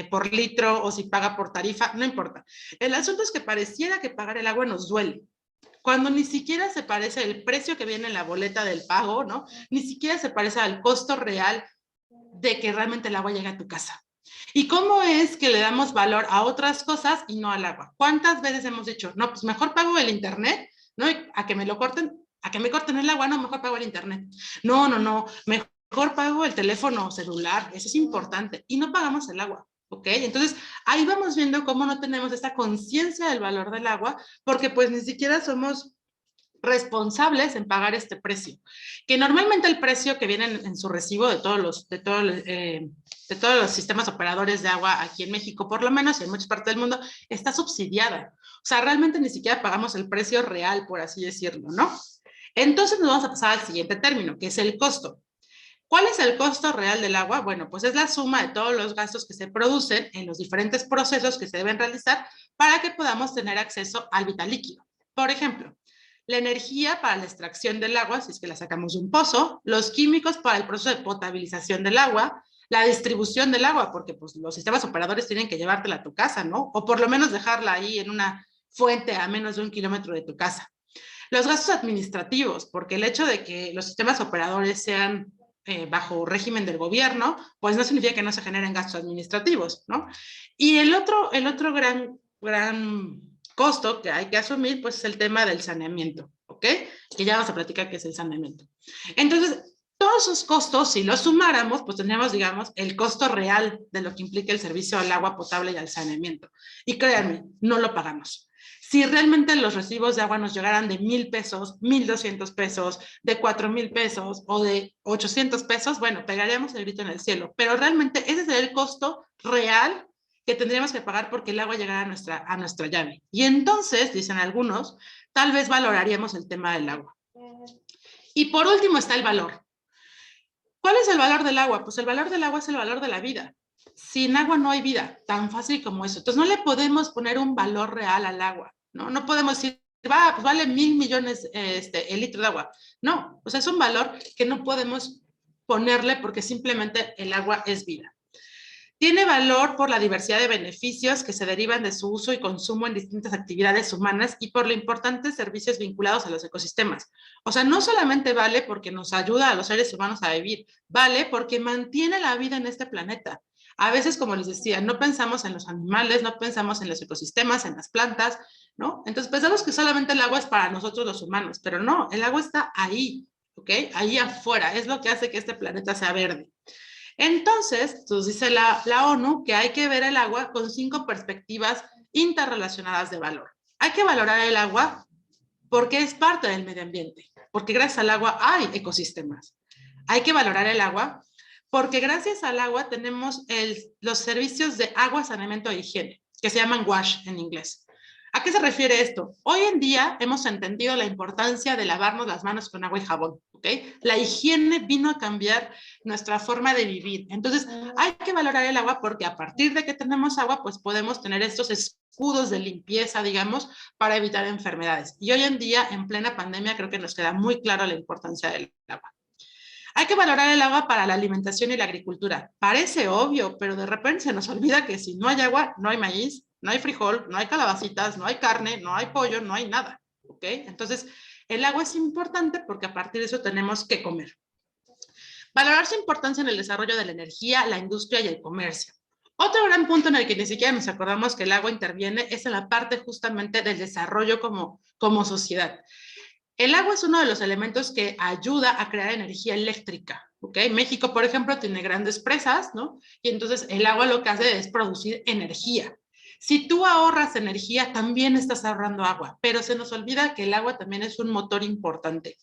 por litro o si paga por tarifa, no importa. El asunto es que pareciera que pagar el agua nos duele, cuando ni siquiera se parece el precio que viene en la boleta del pago, ¿no? Ni siquiera se parece al costo real de que realmente el agua llegue a tu casa. ¿Y cómo es que le damos valor a otras cosas y no al agua? ¿Cuántas veces hemos dicho, no, pues mejor pago el internet, ¿no? A que me lo corten, a que me corten el agua, no, mejor pago el internet. No, mejor pago el teléfono celular, eso es importante. Y no pagamos el agua, ¿ok? Entonces, ahí vamos viendo cómo no tenemos esta conciencia del valor del agua, porque pues ni siquiera somos responsables en pagar este precio, que normalmente el precio que viene en su recibo de todos los sistemas operadores de agua aquí en México, por lo menos y en muchas partes del mundo, está subsidiada. O sea, realmente ni siquiera pagamos el precio real, por así decirlo, ¿no? Entonces nos vamos a pasar al siguiente término, que es el costo. ¿Cuál es el costo real del agua? Bueno, pues es la suma de todos los gastos que se producen en los diferentes procesos que se deben realizar para que podamos tener acceso al vital líquido. Por ejemplo, la energía para la extracción del agua, si es que la sacamos de un pozo, los químicos para el proceso de potabilización del agua, la distribución del agua, porque pues, los sistemas operadores tienen que llevártela a tu casa, ¿no? O por lo menos dejarla ahí en una fuente a menos de 1 kilómetro de tu casa. Los gastos administrativos, porque el hecho de que los sistemas operadores sean bajo régimen del gobierno, pues no significa que no se generen gastos administrativos, ¿no? Y el otro gran costo que hay que asumir, pues es el tema del saneamiento, ¿ok? Que ya vamos a platicar qué es el saneamiento. Entonces, todos esos costos, si los sumáramos, pues tendríamos, digamos, el costo real de lo que implica el servicio al agua potable y al saneamiento. Y créanme, no lo pagamos. Si realmente los recibos de agua nos llegaran de 1,000 pesos, 1,200 pesos, de 4,000 pesos o de 800 pesos, bueno, pegaríamos el grito en el cielo. Pero realmente ese sería el costo real que tendríamos que pagar porque el agua llegara a nuestra llave. Y entonces, dicen algunos, tal vez valoraríamos el tema del agua. Y por último está el valor. ¿Cuál es el valor del agua? Pues el valor del agua es el valor de la vida. Sin agua no hay vida, tan fácil como eso. Entonces no le podemos poner un valor real al agua, ¿no? No podemos decir, pues vale 1,000 millones el litro de agua. No, o sea, es un valor que no podemos ponerle porque simplemente el agua es vida. Tiene valor por la diversidad de beneficios que se derivan de su uso y consumo en distintas actividades humanas y por los importantes servicios vinculados a los ecosistemas. O sea, no solamente vale porque nos ayuda a los seres humanos a vivir, vale porque mantiene la vida en este planeta. A veces, como les decía, no pensamos en los animales, no pensamos en los ecosistemas, en las plantas, ¿no? Entonces pensamos que solamente el agua es para nosotros los humanos, pero no, el agua está ahí, ¿ok? Ahí afuera, es lo que hace que este planeta sea verde. Entonces, dice la ONU que hay que ver el agua con 5 perspectivas interrelacionadas de valor. Hay que valorar el agua porque es parte del medio ambiente, porque gracias al agua hay ecosistemas. Hay que valorar el agua porque gracias al agua tenemos los servicios de agua, saneamiento e higiene, que se llaman WASH en inglés. ¿A qué se refiere esto? Hoy en día hemos entendido la importancia de lavarnos las manos con agua y jabón, ¿ok? La higiene vino a cambiar nuestra forma de vivir. Entonces, hay que valorar el agua porque a partir de que tenemos agua, pues podemos tener estos escudos de limpieza, digamos, para evitar enfermedades. Y hoy en día, en plena pandemia, creo que nos queda muy claro la importancia del agua. Hay que valorar el agua para la alimentación y la agricultura. Parece obvio, pero de repente se nos olvida que si no hay agua, no hay maíz, no hay frijol, no hay calabacitas, no hay carne, no hay pollo, no hay nada. ¿Ok? Entonces, el agua es importante porque a partir de eso tenemos que comer. Valorar su importancia en el desarrollo de la energía, la industria y el comercio. Otro gran punto en el que ni siquiera nos acordamos que el agua interviene es en la parte justamente del desarrollo como sociedad. El agua es uno de los elementos que ayuda a crear energía eléctrica, ¿ok? México, por ejemplo, tiene grandes presas, ¿no? Y entonces el agua lo que hace es producir energía. Si tú ahorras energía, también estás ahorrando agua, pero se nos olvida que el agua también es un motor importante.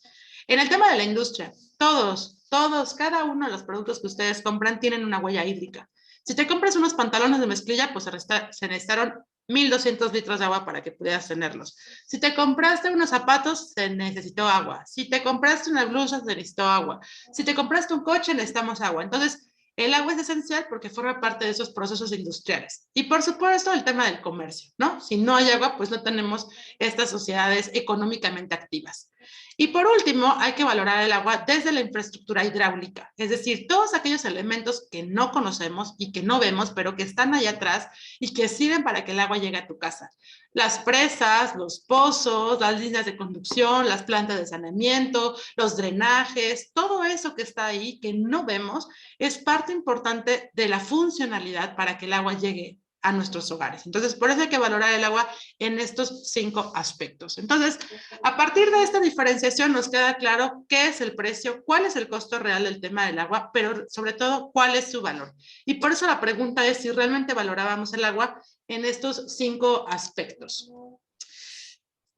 En el tema de la industria, cada uno de los productos que ustedes compran tienen una huella hídrica. Si te compras unos pantalones de mezclilla, pues se necesitaron 1,200 litros de agua para que pudieras tenerlos. Si te compraste unos zapatos, se necesitó agua. Si te compraste una blusa, se necesitó agua. Si te compraste un coche, necesitamos agua. Entonces, El agua es esencial porque forma parte de esos procesos industriales. Y por supuesto el tema del comercio, ¿no? Si no hay agua, pues no tenemos estas sociedades económicamente activas. Y por último, hay que valorar el agua desde la infraestructura hidráulica, es decir, todos aquellos elementos que no conocemos y que no vemos, pero que están allá atrás y que sirven para que el agua llegue a tu casa. Las presas, los pozos, las líneas de conducción, las plantas de saneamiento, los drenajes, todo eso que está ahí, que no vemos, es parte importante de la funcionalidad para que el agua llegue a nuestros hogares. Entonces, por eso hay que valorar el agua en estos 5 aspectos. Entonces, a partir de esta diferenciación nos queda claro qué es el precio, cuál es el costo real del tema del agua, pero sobre todo, cuál es su valor. Y por eso la pregunta es si realmente valorábamos el agua en estos 5 aspectos.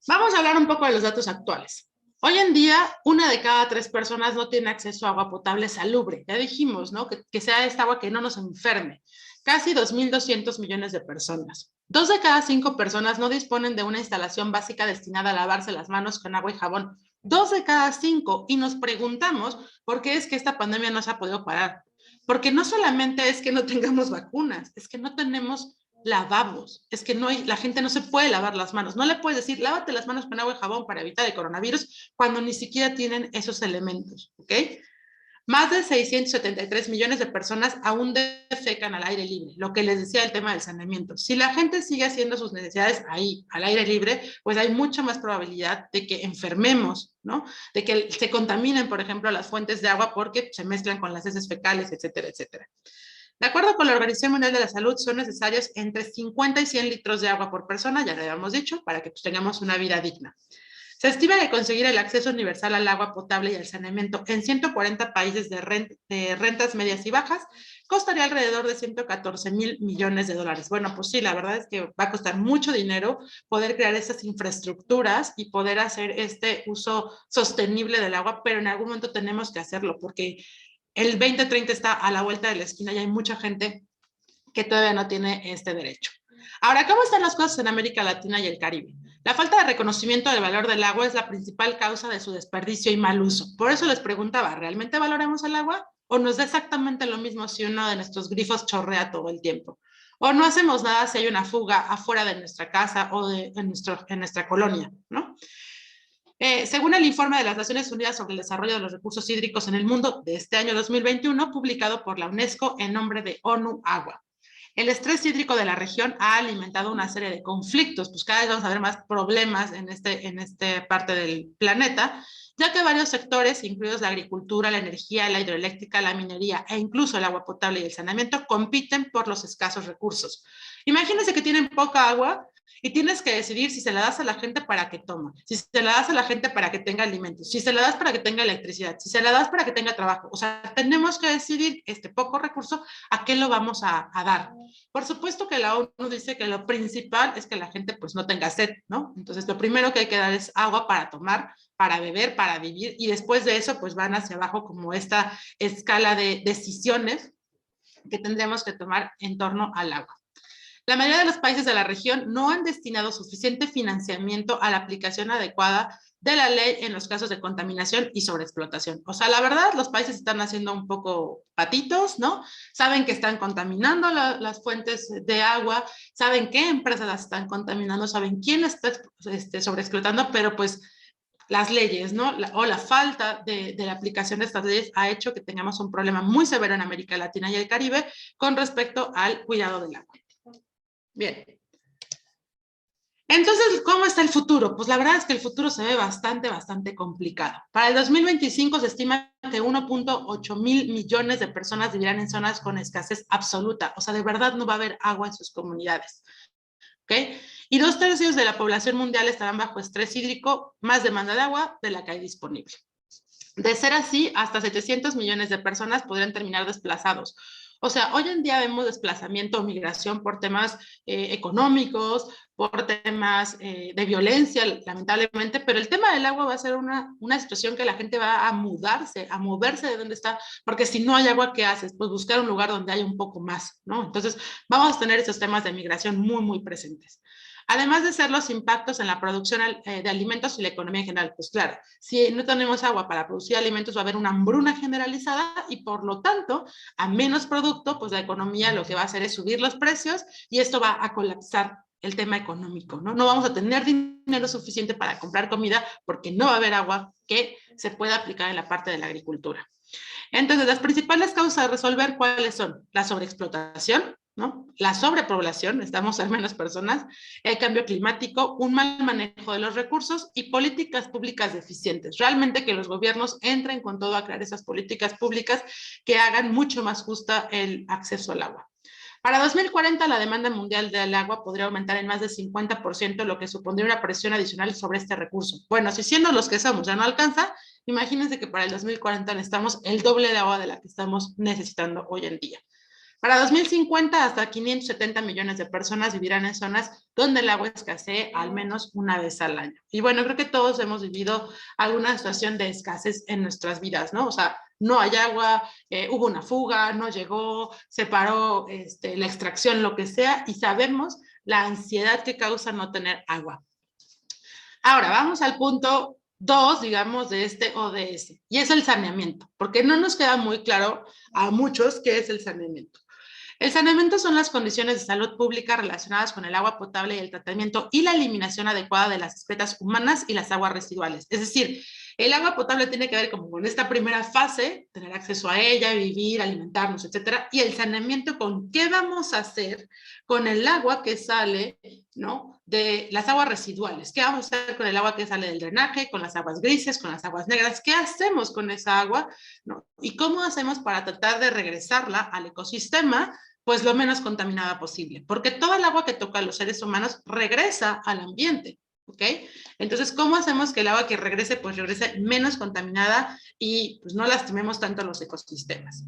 Vamos a hablar un poco de los datos actuales. Hoy en día, 1 de cada 3 personas no tiene acceso a agua potable salubre. Ya dijimos, ¿no? Que sea esta agua que no nos enferme. Casi 2.200 millones de personas. 2 de cada 5 personas no disponen de una instalación básica destinada a lavarse las manos con agua y jabón. 2 de cada 5. Y nos preguntamos por qué es que esta pandemia no se ha podido parar. Porque no solamente es que no tengamos vacunas, es que no tenemos lavabos, es que no hay, la gente no se puede lavar las manos, no le puedes decir, lávate las manos con agua y jabón para evitar el coronavirus, cuando ni siquiera tienen esos elementos, ¿ok? Más de 673 millones de personas aún defecan al aire libre, lo que les decía el tema del saneamiento. Si la gente sigue haciendo sus necesidades ahí, al aire libre, pues hay mucha más probabilidad de que enfermemos, ¿no? De que se contaminen, por ejemplo, las fuentes de agua porque se mezclan con las heces fecales, etcétera, etcétera. De acuerdo con la Organización Mundial de la Salud, son necesarios entre 50 y 100 litros de agua por persona, ya lo habíamos dicho, para que pues, tengamos una vida digna. Se estima que conseguir el acceso universal al agua potable y al saneamiento en 140 países de rentas medias y bajas costaría alrededor de 114,000 millones de dólares. Bueno, pues sí, la verdad es que va a costar mucho dinero poder crear esas infraestructuras y poder hacer este uso sostenible del agua, pero en algún momento tenemos que hacerlo porque el 2030 está a la vuelta de la esquina y hay mucha gente que todavía no tiene este derecho. Ahora, ¿cómo están las cosas en América Latina y el Caribe? La falta de reconocimiento del valor del agua es la principal causa de su desperdicio y mal uso. Por eso les preguntaba, ¿realmente valoramos el agua? ¿O nos da exactamente lo mismo si uno de nuestros grifos chorrea todo el tiempo? ¿O no hacemos nada si hay una fuga afuera de nuestra casa o en nuestra colonia, ¿no? Según el informe de las Naciones Unidas sobre el desarrollo de los recursos hídricos en el mundo de este año 2021, publicado por la UNESCO en nombre de ONU Agua, el estrés hídrico de la región ha alimentado una serie de conflictos, pues cada vez vamos a ver más problemas en esta parte del planeta, ya que varios sectores, incluidos la agricultura, la energía, la hidroeléctrica, la minería e incluso el agua potable y el saneamiento, compiten por los escasos recursos. Imagínense que tienen poca agua y tienes que decidir si se la das a la gente para que tome, si se la das a la gente para que tenga alimentos, si se la das para que tenga electricidad, si se la das para que tenga trabajo. O sea, tenemos que decidir este poco recurso a qué lo vamos a dar. Por supuesto que la ONU dice que lo principal es que la gente pues no tenga sed, ¿no? Entonces lo primero que hay que dar es agua para tomar, para beber, para vivir, y después de eso pues van hacia abajo como esta escala de decisiones que tendremos que tomar en torno al agua. La mayoría de los países de la región no han destinado suficiente financiamiento a la aplicación adecuada de la ley en los casos de contaminación y sobreexplotación. O sea, la verdad, los países están haciendo un poco patitos, ¿no? Saben que están contaminando las fuentes de agua, saben qué empresas las están contaminando, saben quién está sobreexplotando, pero pues las leyes, ¿no? O la falta de la aplicación de estas leyes ha hecho que tengamos un problema muy severo en América Latina y el Caribe con respecto al cuidado del agua. Bien. Entonces, ¿cómo está el futuro? Pues la verdad es que el futuro se ve bastante complicado. Para el 2025 se estima que 1.8 mil millones de personas vivirán en zonas con escasez absoluta. O sea, de verdad no va a haber agua en sus comunidades. ¿Ok? Y 2/3 de la población mundial estarán bajo estrés hídrico, más demanda de agua de la que hay disponible. De ser así, hasta 700 millones de personas podrían terminar desplazados. O sea, hoy en día vemos desplazamiento o migración por temas económicos, por temas de violencia, lamentablemente, pero el tema del agua va a ser una situación que la gente va a mudarse, a moverse de donde está, porque si no hay agua, ¿qué haces? Pues buscar un lugar donde haya un poco más, ¿no? Entonces, vamos a tener esos temas de migración muy presentes. Además de ser los impactos en la producción de alimentos y la economía en general. Pues claro, si no tenemos agua para producir alimentos va a haber una hambruna generalizada y por lo tanto, a menos producto, pues la economía lo que va a hacer es subir los precios y esto va a colapsar el tema económico, ¿no? No vamos a tener dinero suficiente para comprar comida porque no va a haber agua que se pueda aplicar en la parte de la agricultura. Entonces, las principales causas a resolver, ¿cuáles son? La sobreexplotación, ¿no? La sobrepoblación, estamos en menos personas, el cambio climático, un mal manejo de los recursos y políticas públicas deficientes. Realmente que los gobiernos entren con todo a crear esas políticas públicas que hagan mucho más justa el acceso al agua. Para 2040, la demanda mundial del agua podría aumentar en más de 50%, lo que supondría una presión adicional sobre este recurso. Bueno, si siendo los que somos ya no alcanza, imagínense que para el 2040 necesitamos el doble de agua de la que estamos necesitando hoy en día. Para 2050, hasta 570 millones de personas vivirán en zonas donde el agua escasee al menos una vez al año. Y bueno, creo que todos hemos vivido alguna situación de escasez en nuestras vidas, ¿no? O sea, no hay agua, hubo una fuga, no llegó, se paró la extracción, lo que sea, y sabemos la ansiedad que causa no tener agua. Ahora, vamos al punto 2, digamos, de este ODS, y es el saneamiento, porque no nos queda muy claro a muchos qué es el saneamiento. El saneamiento son las condiciones de salud pública relacionadas con el agua potable y el tratamiento y la eliminación adecuada de las excretas humanas y las aguas residuales. Es decir, el agua potable tiene que ver como con esta primera fase, tener acceso a ella, vivir, alimentarnos, etcétera, y el saneamiento con qué vamos a hacer con el agua que sale, ¿no?, de las aguas residuales. ¿Qué vamos a hacer con el agua que sale del drenaje, con las aguas grises, con las aguas negras? ¿Qué hacemos con esa agua? ¿No? ¿Y cómo hacemos para tratar de regresarla al ecosistema? Pues lo menos contaminada posible, porque toda el agua que toca a los seres humanos regresa al ambiente, ¿ok? Entonces, ¿cómo hacemos que el agua que regrese, pues regrese menos contaminada y pues no lastimemos tanto a los ecosistemas?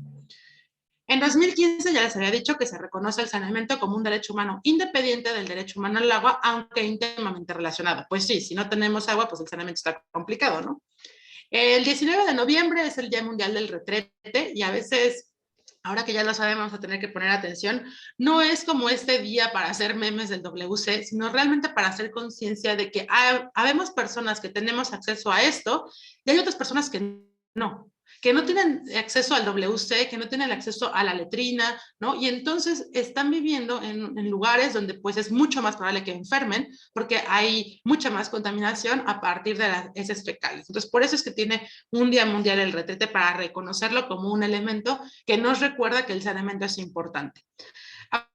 En 2015 ya les había dicho que se reconoce el saneamiento como un derecho humano independiente del derecho humano al agua, aunque íntimamente relacionado. Pues sí, si no tenemos agua, pues el saneamiento está complicado, ¿no? El 19 de noviembre es el Día Mundial del Retrete y a veces, ahora que ya lo sabemos, vamos a tener que poner atención, no es como este día para hacer memes del WC, sino realmente para hacer conciencia de que habemos personas que tenemos acceso a esto y hay otras personas que no tienen acceso al WC, que no tienen acceso a la letrina, ¿no? Y entonces están viviendo en lugares donde pues es mucho más probable que enfermen porque hay mucha más contaminación a partir de las heces fecales. Entonces, por eso es que tiene un Día Mundial el Retrete, para reconocerlo como un elemento que nos recuerda que el saneamiento es importante.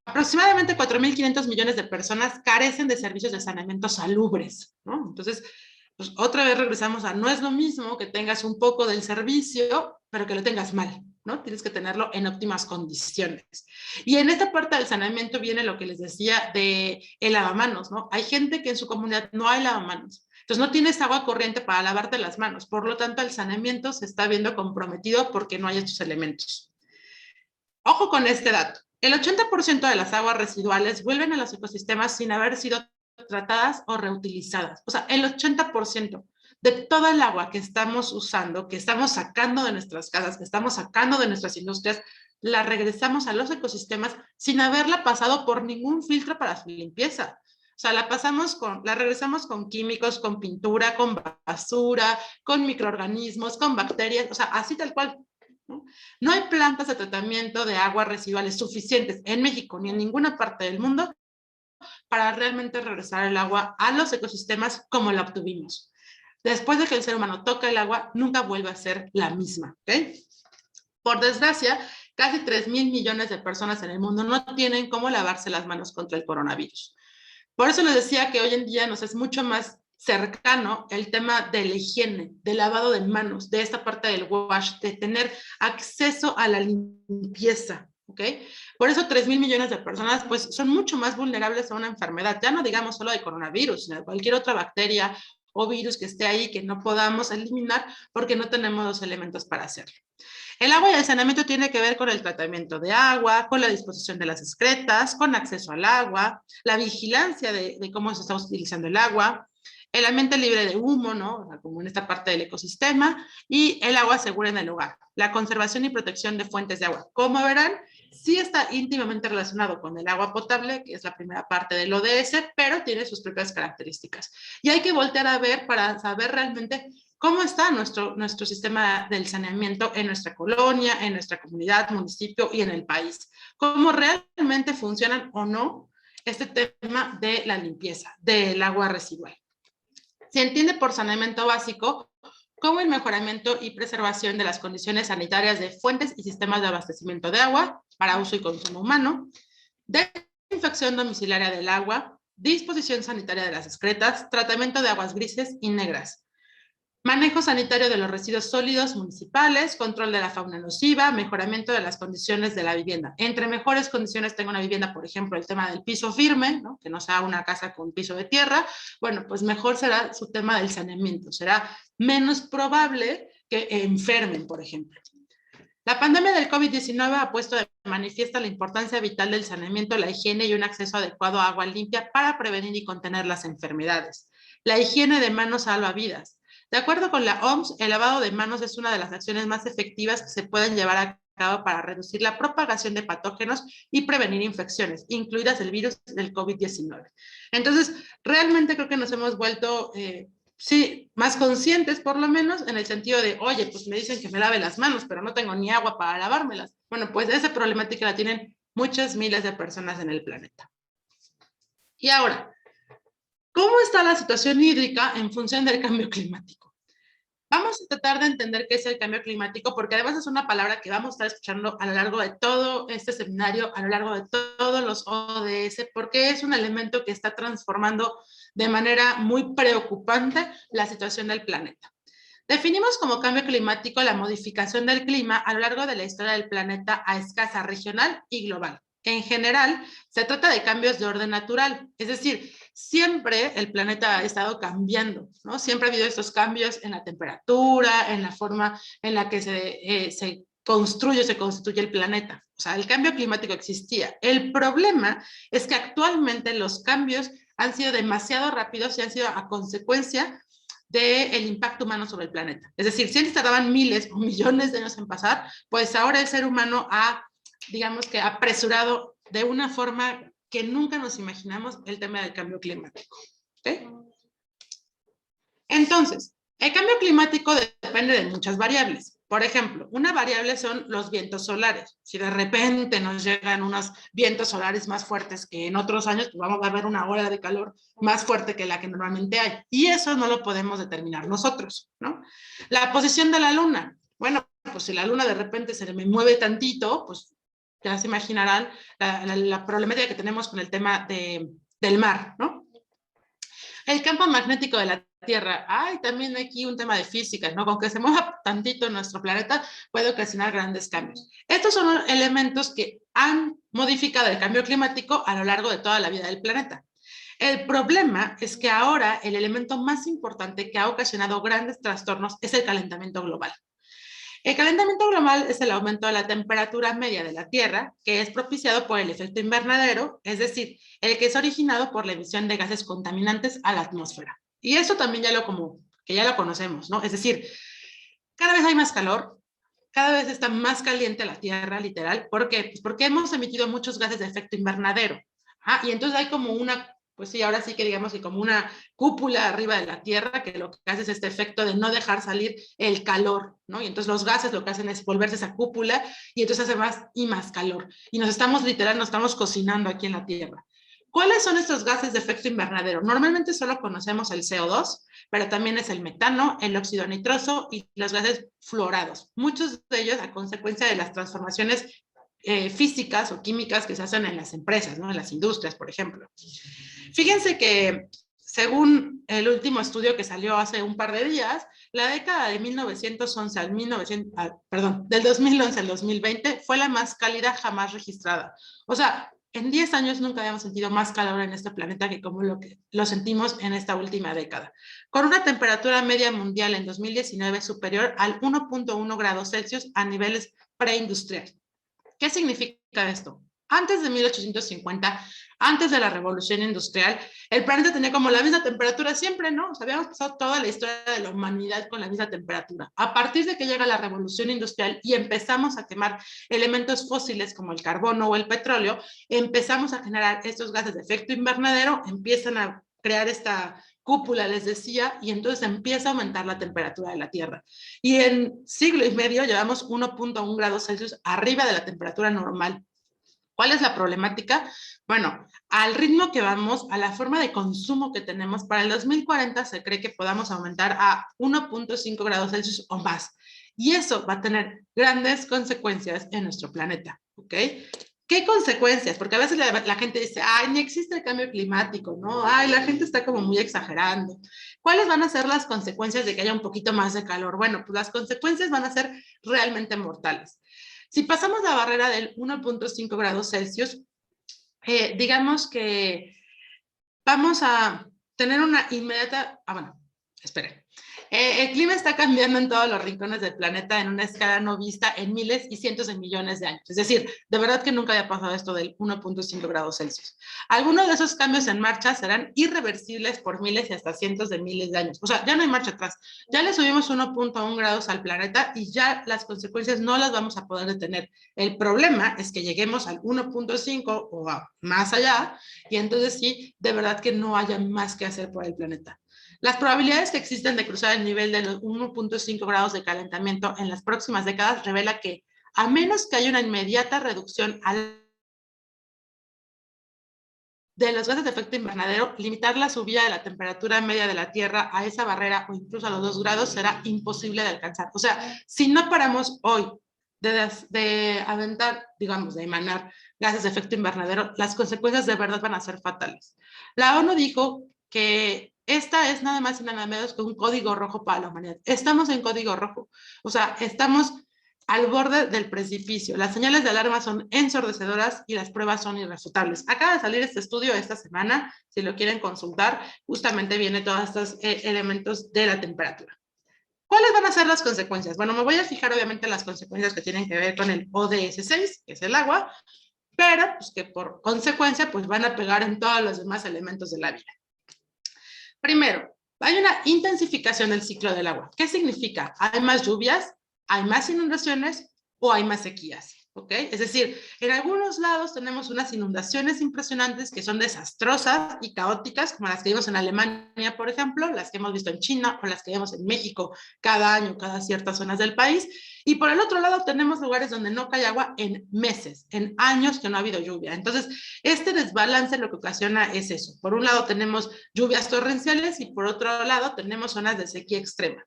Aproximadamente 4.500 millones de personas carecen de servicios de saneamiento salubres, ¿no? Entonces, pues otra vez regresamos a no es lo mismo que tengas un poco del servicio, pero que lo tengas mal, ¿no? Tienes que tenerlo en óptimas condiciones. Y en esta parte del saneamiento viene lo que les decía de el lavamanos, ¿no? Hay gente que en su comunidad no hay lavamanos. Entonces no tienes agua corriente para lavarte las manos. Por lo tanto, el saneamiento se está viendo comprometido porque no hay estos elementos. Ojo con este dato. El 80% de las aguas residuales vuelven a los ecosistemas sin haber sido tratadas o reutilizadas. O sea, el 80% de toda el agua que estamos usando, que estamos sacando de nuestras casas, que estamos sacando de nuestras industrias, la regresamos a los ecosistemas sin haberla pasado por ningún filtro para su limpieza. O sea, la regresamos con químicos, con pintura, con basura, con microorganismos, con bacterias, o sea, así tal cual. No hay plantas de tratamiento de aguas residuales suficientes en México ni en ninguna parte del mundo para realmente regresar el agua a los ecosistemas como la obtuvimos. Después de que el ser humano toca el agua, nunca vuelve a ser la misma, ¿ok? Por desgracia, casi 3.000 millones de personas en el mundo no tienen cómo lavarse las manos contra el coronavirus. Por eso les decía que hoy en día nos es mucho más cercano el tema de la higiene, del lavado de manos, de esta parte del wash, de tener acceso a la limpieza, ¿ok? Por eso 3.000 millones de personas pues son mucho más vulnerables a una enfermedad, ya no digamos solo de coronavirus, sino de cualquier otra bacteria o virus que esté ahí que no podamos eliminar porque no tenemos los elementos para hacerlo. El agua y el saneamiento tiene que ver con el tratamiento de agua, con la disposición de las excretas, con acceso al agua, la vigilancia de cómo se está utilizando el agua, el ambiente libre de humo, ¿no? O sea, como en esta parte del ecosistema, y el agua segura en el hogar, la conservación y protección de fuentes de agua. Como verán, sí está íntimamente relacionado con el agua potable, que es la primera parte del ODS, pero tiene sus propias características. Y hay que voltear a ver para saber realmente cómo está nuestro sistema del saneamiento en nuestra colonia, en nuestra comunidad, municipio y en el país. Cómo realmente funcionan o no este tema de la limpieza del agua residual. Se entiende por saneamiento básico como el mejoramiento y preservación de las condiciones sanitarias de fuentes y sistemas de abastecimiento de agua para uso y consumo humano, desinfección domiciliaria del agua, disposición sanitaria de las excretas, tratamiento de aguas grises y negras, manejo sanitario de los residuos sólidos municipales, control de la fauna nociva, mejoramiento de las condiciones de la vivienda. Entre mejores condiciones tengo una vivienda, por ejemplo, el tema del piso firme, ¿no? Que no sea una casa con piso de tierra, bueno, pues mejor será su tema del saneamiento, será menos probable que enfermen, por ejemplo. La pandemia del COVID-19 ha puesto de manifiesto la importancia vital del saneamiento, la higiene y un acceso adecuado a agua limpia para prevenir y contener las enfermedades. La higiene de manos salva vidas. De acuerdo con la OMS, el lavado de manos es una de las acciones más efectivas que se pueden llevar a cabo para reducir la propagación de patógenos y prevenir infecciones, incluidas el virus del COVID-19. Entonces, realmente creo que nos hemos vuelto sí, más conscientes por lo menos en el sentido de, oye, pues me dicen que me lave las manos, pero no tengo ni agua para lavármelas. Bueno, pues esa problemática la tienen muchas miles de personas en el planeta. Y ahora, ¿cómo está la situación hídrica en función del cambio climático? Vamos a tratar de entender qué es el cambio climático, porque además es una palabra que vamos a estar escuchando a lo largo de todo este seminario, a lo largo de todos los ODS, porque es un elemento que está transformando de manera muy preocupante la situación del planeta. Definimos como cambio climático la modificación del clima a lo largo de la historia del planeta a escala regional y global. En general, se trata de cambios de orden natural, es decir, siempre el planeta ha estado cambiando, ¿no? Siempre ha habido estos cambios en la temperatura, en la forma en la que se construye, se constituye el planeta. O sea, el cambio climático existía. El problema es que actualmente los cambios han sido demasiado rápidos y han sido a consecuencia del impacto humano sobre el planeta. Es decir, si antes tardaban miles o millones de años en pasar, pues ahora el ser humano ha, digamos que, apresurado de una forma que nunca nos imaginamos el tema del cambio climático. ¿Okay? Entonces, el cambio climático depende de muchas variables. Por ejemplo, una variable son los vientos solares. Si de repente nos llegan unos vientos solares más fuertes que en otros años, pues vamos a ver una ola de calor más fuerte que la que normalmente hay. Y eso no lo podemos determinar nosotros, ¿no? La posición de la luna. Bueno, pues si la luna de repente se me mueve tantito, pues ya se imaginarán la problemática que tenemos con el tema del mar, ¿no? El campo magnético de la Tierra. Hay también aquí un tema de física, ¿no? Con que se mueva tantito nuestro planeta puede ocasionar grandes cambios. Estos son elementos que han modificado el cambio climático a lo largo de toda la vida del planeta. El problema es que ahora el elemento más importante que ha ocasionado grandes trastornos es el calentamiento global. El calentamiento global es el aumento de la temperatura media de la Tierra, que es propiciado por el efecto invernadero, es decir, el que es originado por la emisión de gases contaminantes a la atmósfera. Y esto también ya lo conocemos, ¿no? Es decir, cada vez hay más calor, cada vez está más caliente la Tierra, literal. ¿Por qué? Pues porque hemos emitido muchos gases de efecto invernadero. Y entonces hay como una, pues sí, ahora sí que digamos que como una cúpula arriba de la Tierra que lo que hace es este efecto de no dejar salir el calor, ¿no? Y entonces los gases lo que hacen es volverse esa cúpula y entonces hace más y más calor. Y nos estamos cocinando aquí en la Tierra. ¿Cuáles son estos gases de efecto invernadero? Normalmente solo conocemos el CO2, pero también es el metano, el óxido nitroso y los gases fluorados. Muchos de ellos a consecuencia de las transformaciones físicas o químicas que se hacen en las empresas, ¿no? En las industrias, por ejemplo. Fíjense que según el último estudio que salió hace un par de días, la década de 1911 del 2011 al 2020 fue la más cálida jamás registrada. O sea, en 10 años nunca habíamos sentido más calor en este planeta que como lo sentimos en esta última década. Con una temperatura media mundial en 2019 superior al 1.1 grados Celsius a niveles preindustriales. ¿Qué significa esto? Antes de 1850, antes de la Revolución Industrial, el planeta tenía como la misma temperatura siempre, ¿no? O sea, habíamos pasado toda la historia de la humanidad con la misma temperatura. A partir de que llega la Revolución Industrial y empezamos a quemar elementos fósiles como el carbono o el petróleo, empezamos a generar estos gases de efecto invernadero, empiezan a crear esta cúpula, les decía, y entonces empieza a aumentar la temperatura de la Tierra. Y en siglo y medio llevamos 1.1 grados Celsius arriba de la temperatura normal. ¿Cuál es la problemática? Bueno, al ritmo que vamos, a la forma de consumo que tenemos, para el 2040 se cree que podamos aumentar a 1.5 grados Celsius o más. Y eso va a tener grandes consecuencias en nuestro planeta, ¿ok? ¿Qué consecuencias? Porque a veces la gente dice, ay, ni existe el cambio climático, ¿no? Ay, la gente está como muy exagerando. ¿Cuáles van a ser las consecuencias de que haya un poquito más de calor? Bueno, pues las consecuencias van a ser realmente mortales. Si pasamos la barrera del 1.5 grados Celsius, digamos que vamos a tener una inmediata... bueno, esperen. El clima está cambiando en todos los rincones del planeta en una escala no vista en miles y cientos de millones de años. Es decir, de verdad que nunca había pasado esto del 1.5 grados Celsius. Algunos de esos cambios en marcha serán irreversibles por miles y hasta cientos de miles de años. O sea, ya no hay marcha atrás. Ya le subimos 1.1 grados al planeta y ya las consecuencias no las vamos a poder detener. El problema es que lleguemos al 1.5 o más allá y entonces sí, de verdad que no haya más que hacer por el planeta. Las probabilidades que existen de cruzar el nivel de los 1.5 grados de calentamiento en las próximas décadas revela que, a menos que haya una inmediata reducción de los gases de efecto invernadero, limitar la subida de la temperatura media de la Tierra a esa barrera o incluso a los 2 grados será imposible de alcanzar. O sea, si no paramos hoy de aventar, digamos, de emanar gases de efecto invernadero, las consecuencias de verdad van a ser fatales. La ONU dijo que esta es nada más y nada menos que un código rojo para la humanidad. Estamos en código rojo. O sea, estamos al borde del precipicio. Las señales de alarma son ensordecedoras y las pruebas son irrefutables. Acaba de salir este estudio esta semana, si lo quieren consultar, justamente viene todos estos elementos de la temperatura. ¿Cuáles van a ser las consecuencias? Bueno, me voy a fijar obviamente en las consecuencias que tienen que ver con el ODS 6, que es el agua, pero pues que por consecuencia pues van a pegar en todos los demás elementos de la vida. Primero, hay una intensificación del ciclo del agua. ¿Qué significa? Hay más lluvias, hay más inundaciones o hay más sequías. ¿Ok? Es decir, en algunos lados tenemos unas inundaciones impresionantes que son desastrosas y caóticas, como las que vimos en Alemania, por ejemplo, las que hemos visto en China o las que vemos en México cada año, cada ciertas zonas del país. Y por el otro lado tenemos lugares donde no cae agua en meses, en años que no ha habido lluvia. Entonces, este desbalance lo que ocasiona es eso. Por un lado tenemos lluvias torrenciales y por otro lado tenemos zonas de sequía extrema.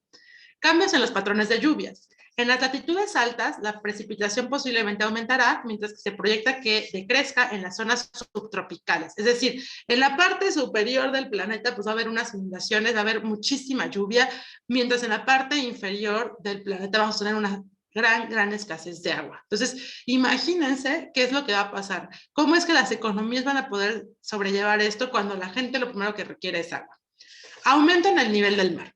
Cambios en los patrones de lluvias. En las latitudes altas, la precipitación posiblemente aumentará, mientras que se proyecta que decrezca en las zonas subtropicales. Es decir, en la parte superior del planeta pues va a haber unas inundaciones, va a haber muchísima lluvia, mientras en la parte inferior del planeta vamos a tener una gran escasez de agua. Entonces, imagínense qué es lo que va a pasar. ¿Cómo es que las economías van a poder sobrellevar esto cuando la gente lo primero que requiere es agua? Aumento en el nivel del mar.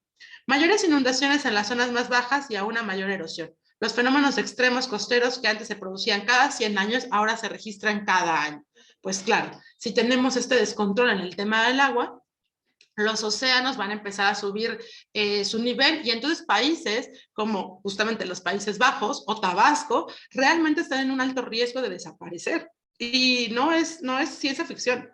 Mayores inundaciones en las zonas más bajas y a una mayor erosión. Los fenómenos extremos costeros que antes se producían cada 100 años, ahora se registran cada año. Pues claro, si tenemos este descontrol en el tema del agua, los océanos van a empezar a subir su nivel y entonces países como justamente los Países Bajos o Tabasco realmente están en un alto riesgo de desaparecer. Y no es ciencia ficción.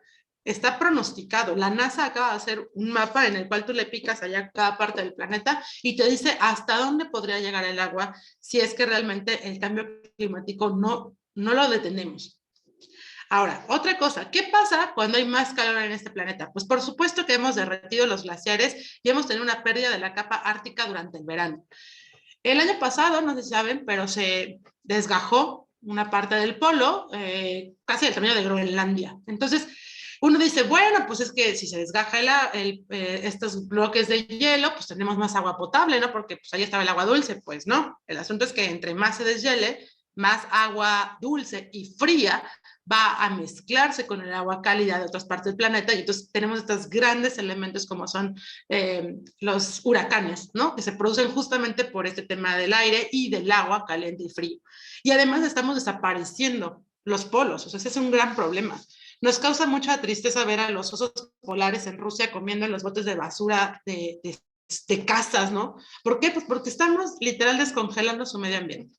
Está pronosticado. La NASA acaba de hacer un mapa en el cual tú le picas allá a cada parte del planeta y te dice hasta dónde podría llegar el agua si es que realmente el cambio climático no lo detenemos. Ahora, otra cosa, ¿qué pasa cuando hay más calor en este planeta? Pues por supuesto que hemos derretido los glaciares y hemos tenido una pérdida de la capa ártica durante el verano. El año pasado, no sé si saben, pero se desgajó una parte del polo, casi del tamaño de Groenlandia. Entonces, uno dice, bueno, pues es que si se desgaja estos bloques de hielo, pues tenemos más agua potable, ¿no? Porque pues ahí estaba el agua dulce. Pues no, el asunto es que entre más se deshiele, más agua dulce y fría va a mezclarse con el agua cálida de otras partes del planeta y entonces tenemos estos grandes elementos como son los huracanes, ¿no? Que se producen justamente por este tema del aire y del agua caliente y frío. Y además estamos desapareciendo los polos, o sea, ese es un gran problema. Nos causa mucha tristeza ver a los osos polares en Rusia comiendo en los botes de basura de casas, ¿no? ¿Por qué? Pues porque estamos literal descongelando su medio ambiente.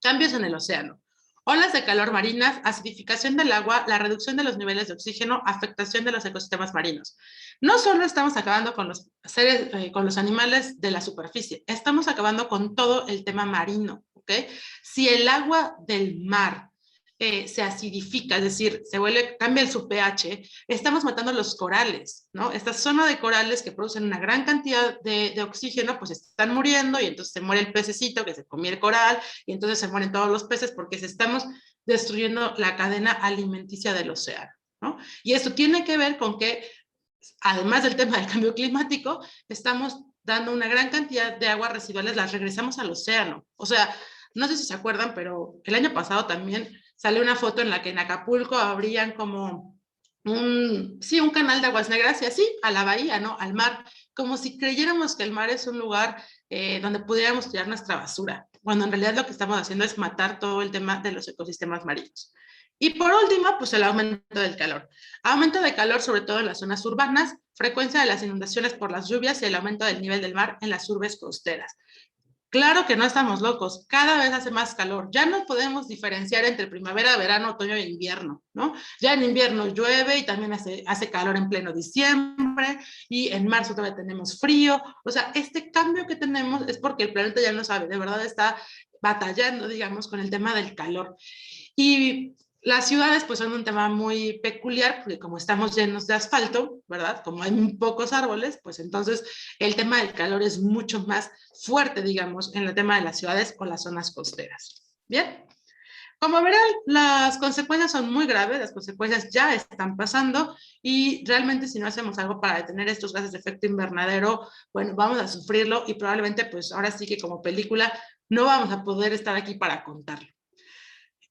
Cambios en el océano. Olas de calor marinas, acidificación del agua, la reducción de los niveles de oxígeno, afectación de los ecosistemas marinos. No solo estamos acabando con los seres, con los animales de la superficie, estamos acabando con todo el tema marino, ¿ok? Si el agua del mar se acidifica, es decir, cambia su pH, estamos matando los corales, ¿no? Esta zona de corales que producen una gran cantidad de oxígeno, pues están muriendo y entonces se muere el pececito que se comió el coral y entonces se mueren todos los peces porque estamos destruyendo la cadena alimenticia del océano, ¿no? Y esto tiene que ver con que, además del tema del cambio climático, estamos dando una gran cantidad de aguas residuales, las regresamos al océano. O sea, no sé si se acuerdan, pero el año pasado también salió una foto en la que en Acapulco abrían como un canal de aguas negras y así a la bahía, ¿no? Al mar, como si creyéramos que el mar es un lugar donde pudiéramos tirar nuestra basura, cuando en realidad lo que estamos haciendo es matar todo el tema de los ecosistemas marinos. Y por último, pues el aumento del calor. Aumento de calor sobre todo en las zonas urbanas, frecuencia de las inundaciones por las lluvias y el aumento del nivel del mar en las urbes costeras. Claro que no estamos locos, cada vez hace más calor, ya no podemos diferenciar entre primavera, verano, otoño e invierno, ¿no? Ya en invierno llueve y también hace calor en pleno diciembre y en marzo todavía tenemos frío, o sea, este cambio que tenemos es porque el planeta ya no sabe, de verdad está batallando, digamos, con el tema del calor. Y las ciudades pues son un tema muy peculiar porque como estamos llenos de asfalto, ¿verdad? Como hay muy pocos árboles, pues entonces el tema del calor es mucho más fuerte, digamos, en el tema de las ciudades o las zonas costeras. Bien, como verán, las consecuencias son muy graves, las consecuencias ya están pasando y realmente si no hacemos algo para detener estos gases de efecto invernadero, bueno, vamos a sufrirlo y probablemente pues ahora sí que como película no vamos a poder estar aquí para contarlo.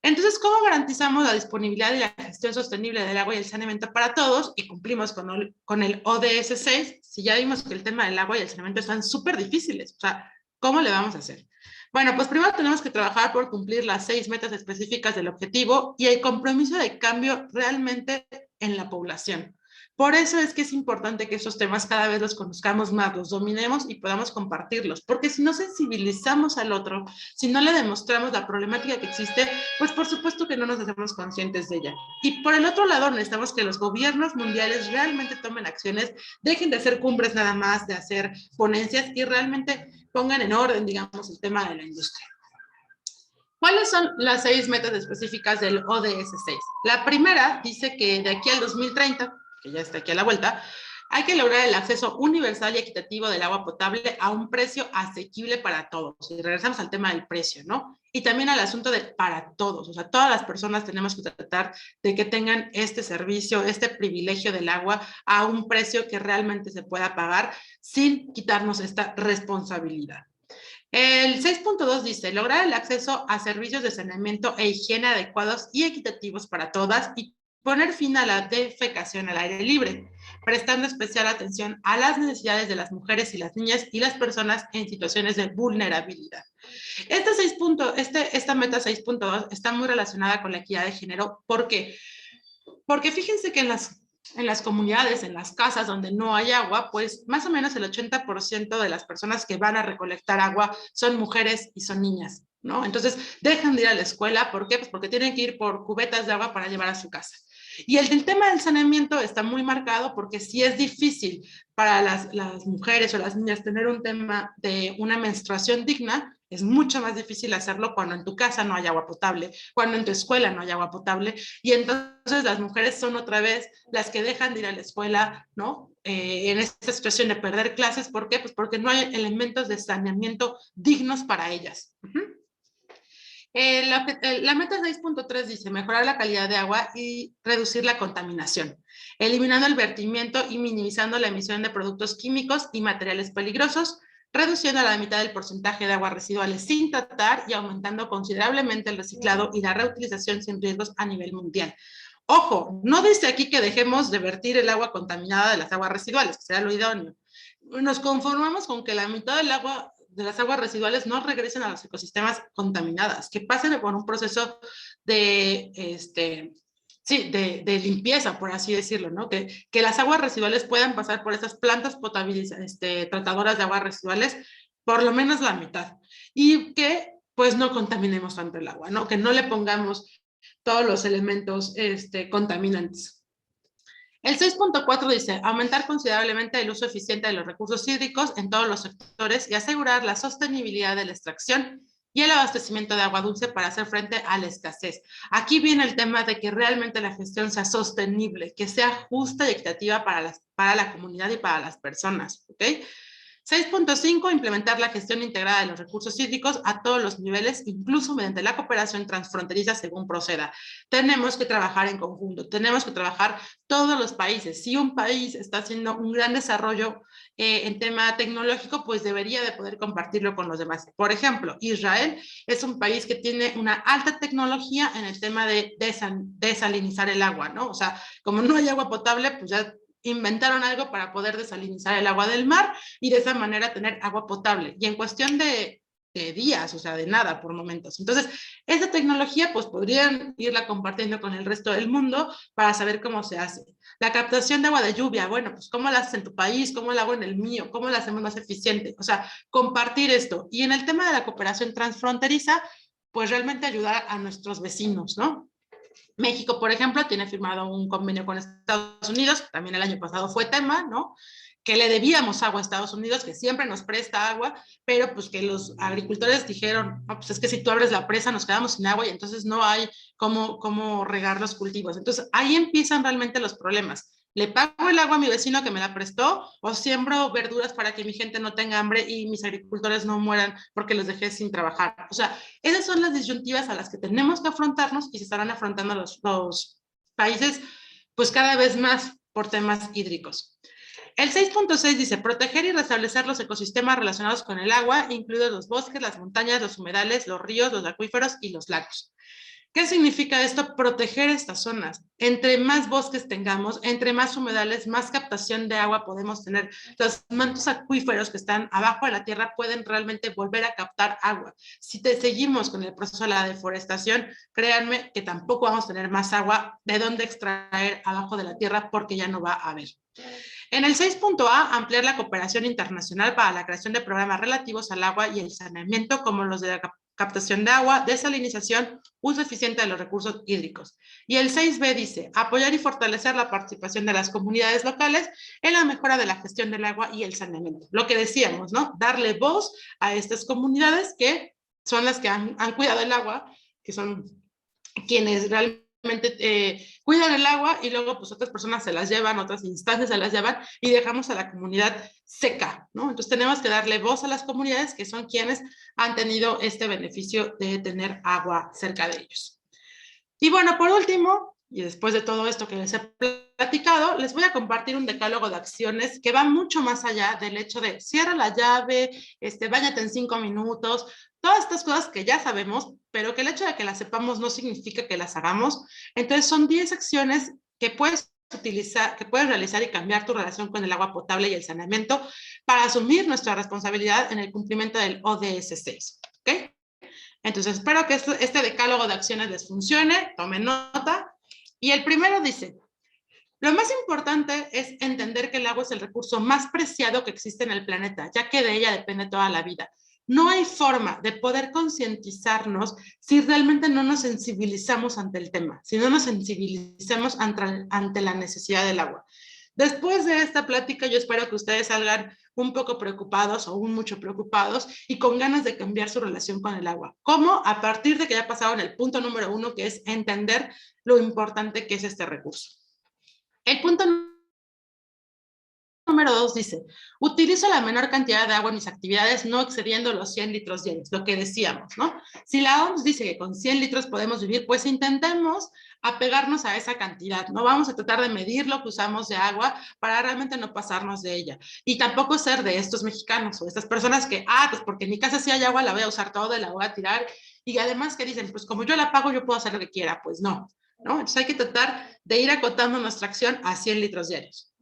Entonces, ¿cómo garantizamos la disponibilidad y la gestión sostenible del agua y el saneamiento para todos y cumplimos con el ODS 6? Si ya vimos que el tema del agua y el saneamiento están súper difíciles, o sea, ¿cómo le vamos a hacer? Bueno, pues primero tenemos que trabajar por cumplir las 6 metas específicas del objetivo y el compromiso de cambio realmente en la población. Por eso es que es importante que esos temas cada vez los conozcamos más, los dominemos y podamos compartirlos, porque si no sensibilizamos al otro, si no le demostramos la problemática que existe, pues por supuesto que no nos hacemos conscientes de ella. Y por el otro lado, necesitamos que los gobiernos mundiales realmente tomen acciones, dejen de hacer cumbres nada más, de hacer ponencias y realmente pongan en orden, digamos, el tema de la industria. ¿Cuáles son las 6 metas específicas del ODS 6? La primera dice que de aquí al 2030, que ya está aquí a la vuelta, hay que lograr el acceso universal y equitativo del agua potable a un precio asequible para todos. Y regresamos al tema del precio, ¿no? Y también al asunto de para todos. O sea, todas las personas tenemos que tratar de que tengan este servicio, este privilegio del agua a un precio que realmente se pueda pagar sin quitarnos esta responsabilidad. El 6.2 dice, lograr el acceso a servicios de saneamiento e higiene adecuados y equitativos para todas y poner fin a la defecación al aire libre, prestando especial atención a las necesidades de las mujeres y las niñas y las personas en situaciones de vulnerabilidad. Esta meta 6.2 está muy relacionada con la equidad de género. ¿Por qué? Porque fíjense que en las comunidades, en las casas donde no hay agua, pues más o menos el 80% de las personas que van a recolectar agua son mujeres y son niñas, ¿no? Entonces dejan de ir a la escuela, ¿por qué? Pues porque tienen que ir por cubetas de agua para llevar a su casa. Y el tema del saneamiento está muy marcado porque sí es difícil para las mujeres o las niñas tener un tema de una menstruación digna, es mucho más difícil hacerlo cuando en tu casa no hay agua potable, cuando en tu escuela no hay agua potable, y entonces las mujeres son otra vez las que dejan de ir a la escuela, ¿no? En esta situación de perder clases, ¿por qué? Pues porque no hay elementos de saneamiento dignos para ellas. La meta 6.3 dice mejorar la calidad de agua y reducir la contaminación, eliminando el vertimiento y minimizando la emisión de productos químicos y materiales peligrosos, reduciendo a la mitad del porcentaje de aguas residuales sin tratar y aumentando considerablemente el reciclado y la reutilización sin riesgos a nivel mundial. Ojo, no dice aquí que dejemos de vertir el agua contaminada de las aguas residuales, que será lo idóneo. Nos conformamos con que la mitad del agua de las aguas residuales no regresen a los ecosistemas contaminadas, que pasen por un proceso de, de limpieza, por así decirlo, ¿no? Que las aguas residuales puedan pasar por esas plantas tratadoras de aguas residuales, por lo menos la mitad, y que pues no contaminemos tanto el agua, ¿no? Que no le pongamos todos los elementos contaminantes. El 6.4 dice, aumentar considerablemente el uso eficiente de los recursos hídricos en todos los sectores y asegurar la sostenibilidad de la extracción y el abastecimiento de agua dulce para hacer frente a la escasez. Aquí viene el tema de que realmente la gestión sea sostenible, que sea justa y equitativa para la comunidad y para las personas, ¿ok? 6.5, implementar la gestión integrada de los recursos hídricos a todos los niveles, incluso mediante la cooperación transfronteriza según proceda. Tenemos que trabajar en conjunto, tenemos que trabajar todos los países. Si un país está haciendo un gran desarrollo en tema tecnológico, pues debería de poder compartirlo con los demás. Por ejemplo, Israel es un país que tiene una alta tecnología en el tema de desalinizar el agua, ¿no? O sea, como no hay agua potable, pues ya inventaron algo para poder desalinizar el agua del mar y de esa manera tener agua potable. Y en cuestión de días, o sea, de nada por momentos. Entonces, esa tecnología, pues podrían irla compartiendo con el resto del mundo para saber cómo se hace. La captación de agua de lluvia, bueno, pues cómo la haces en tu país, cómo la hago en el mío, cómo la hacemos más eficiente. O sea, compartir esto. Y en el tema de la cooperación transfronteriza, pues realmente ayudar a nuestros vecinos, ¿no? México, por ejemplo, tiene firmado un convenio con Estados Unidos, también el año pasado fue tema, ¿no? Que le debíamos agua a Estados Unidos, que siempre nos presta agua, pero pues que los agricultores dijeron, no, pues es que si tú abres la presa nos quedamos sin agua y entonces no hay cómo regar los cultivos. Entonces ahí empiezan realmente los problemas. ¿Le pago el agua a mi vecino que me la prestó o siembro verduras para que mi gente no tenga hambre y mis agricultores no mueran porque los dejé sin trabajar? O sea, esas son las disyuntivas a las que tenemos que afrontarnos y se estarán afrontando los países pues cada vez más por temas hídricos. El 6.6 dice, proteger y restablecer los ecosistemas relacionados con el agua, incluidos los bosques, las montañas, los humedales, los ríos, los acuíferos y los lagos. ¿Qué significa esto? Proteger estas zonas. Entre más bosques tengamos, entre más humedales, más captación de agua podemos tener. Los mantos acuíferos que están abajo de la tierra pueden realmente volver a captar agua. Si seguimos con el proceso de la deforestación, créanme que tampoco vamos a tener más agua de dónde extraer abajo de la tierra porque ya no va a haber. En el 6.A, ampliar la cooperación internacional para la creación de programas relativos al agua y el saneamiento, como los de la captación de agua, desalinización, uso eficiente de los recursos hídricos. Y el 6B dice, apoyar y fortalecer la participación de las comunidades locales en la mejora de la gestión del agua y el saneamiento. Lo que decíamos, ¿no? Darle voz a estas comunidades que son las que han cuidado el agua, que son quienes realmente cuidan el agua y luego pues otras personas se las llevan, otras instancias se las llevan y dejamos a la comunidad seca, ¿no? Entonces tenemos que darle voz a las comunidades que son quienes han tenido este beneficio de tener agua cerca de ellos. Y bueno, por último, y después de todo esto que les he platicado, les voy a compartir un decálogo de acciones que va mucho más allá del hecho de cierra la llave, báñate en 5 minutos, todas estas cosas que ya sabemos, pero que el hecho de que las sepamos no significa que las hagamos. Entonces son 10 acciones que puedes utilizar, que puedes realizar y cambiar tu relación con el agua potable y el saneamiento para asumir nuestra responsabilidad en el cumplimiento del ODS 6. ¿Ok? Entonces, espero que este decálogo de acciones les funcione, tomen nota. Y el primero dice, lo más importante es entender que el agua es el recurso más preciado que existe en el planeta, ya que de ella depende toda la vida. No hay forma de poder concientizarnos si realmente no nos sensibilizamos ante el tema, si no nos sensibilizamos ante la necesidad del agua. Después de esta plática, yo espero que ustedes salgan un poco preocupados o mucho preocupados y con ganas de cambiar su relación con el agua. ¿Cómo? A partir de que ya pasaron el punto número 1, que es entender lo importante que es este recurso. El punto número 2 dice, utilizo la menor cantidad de agua en mis actividades, no excediendo los 100 litros diarios, lo que decíamos, ¿no? Si la OMS dice que con 100 litros podemos vivir, pues intentemos apegarnos a esa cantidad, no vamos a tratar de medir lo que usamos de agua para realmente no pasarnos de ella. Y tampoco ser de estos mexicanos o de estas personas que, pues porque en mi casa sí hay agua, la voy a usar toda, la voy a tirar, y además que dicen, pues como yo la pago, yo puedo hacer lo que quiera, pues no, ¿no? Entonces hay que tratar de ir acotando nuestra acción a 100 litros diarios.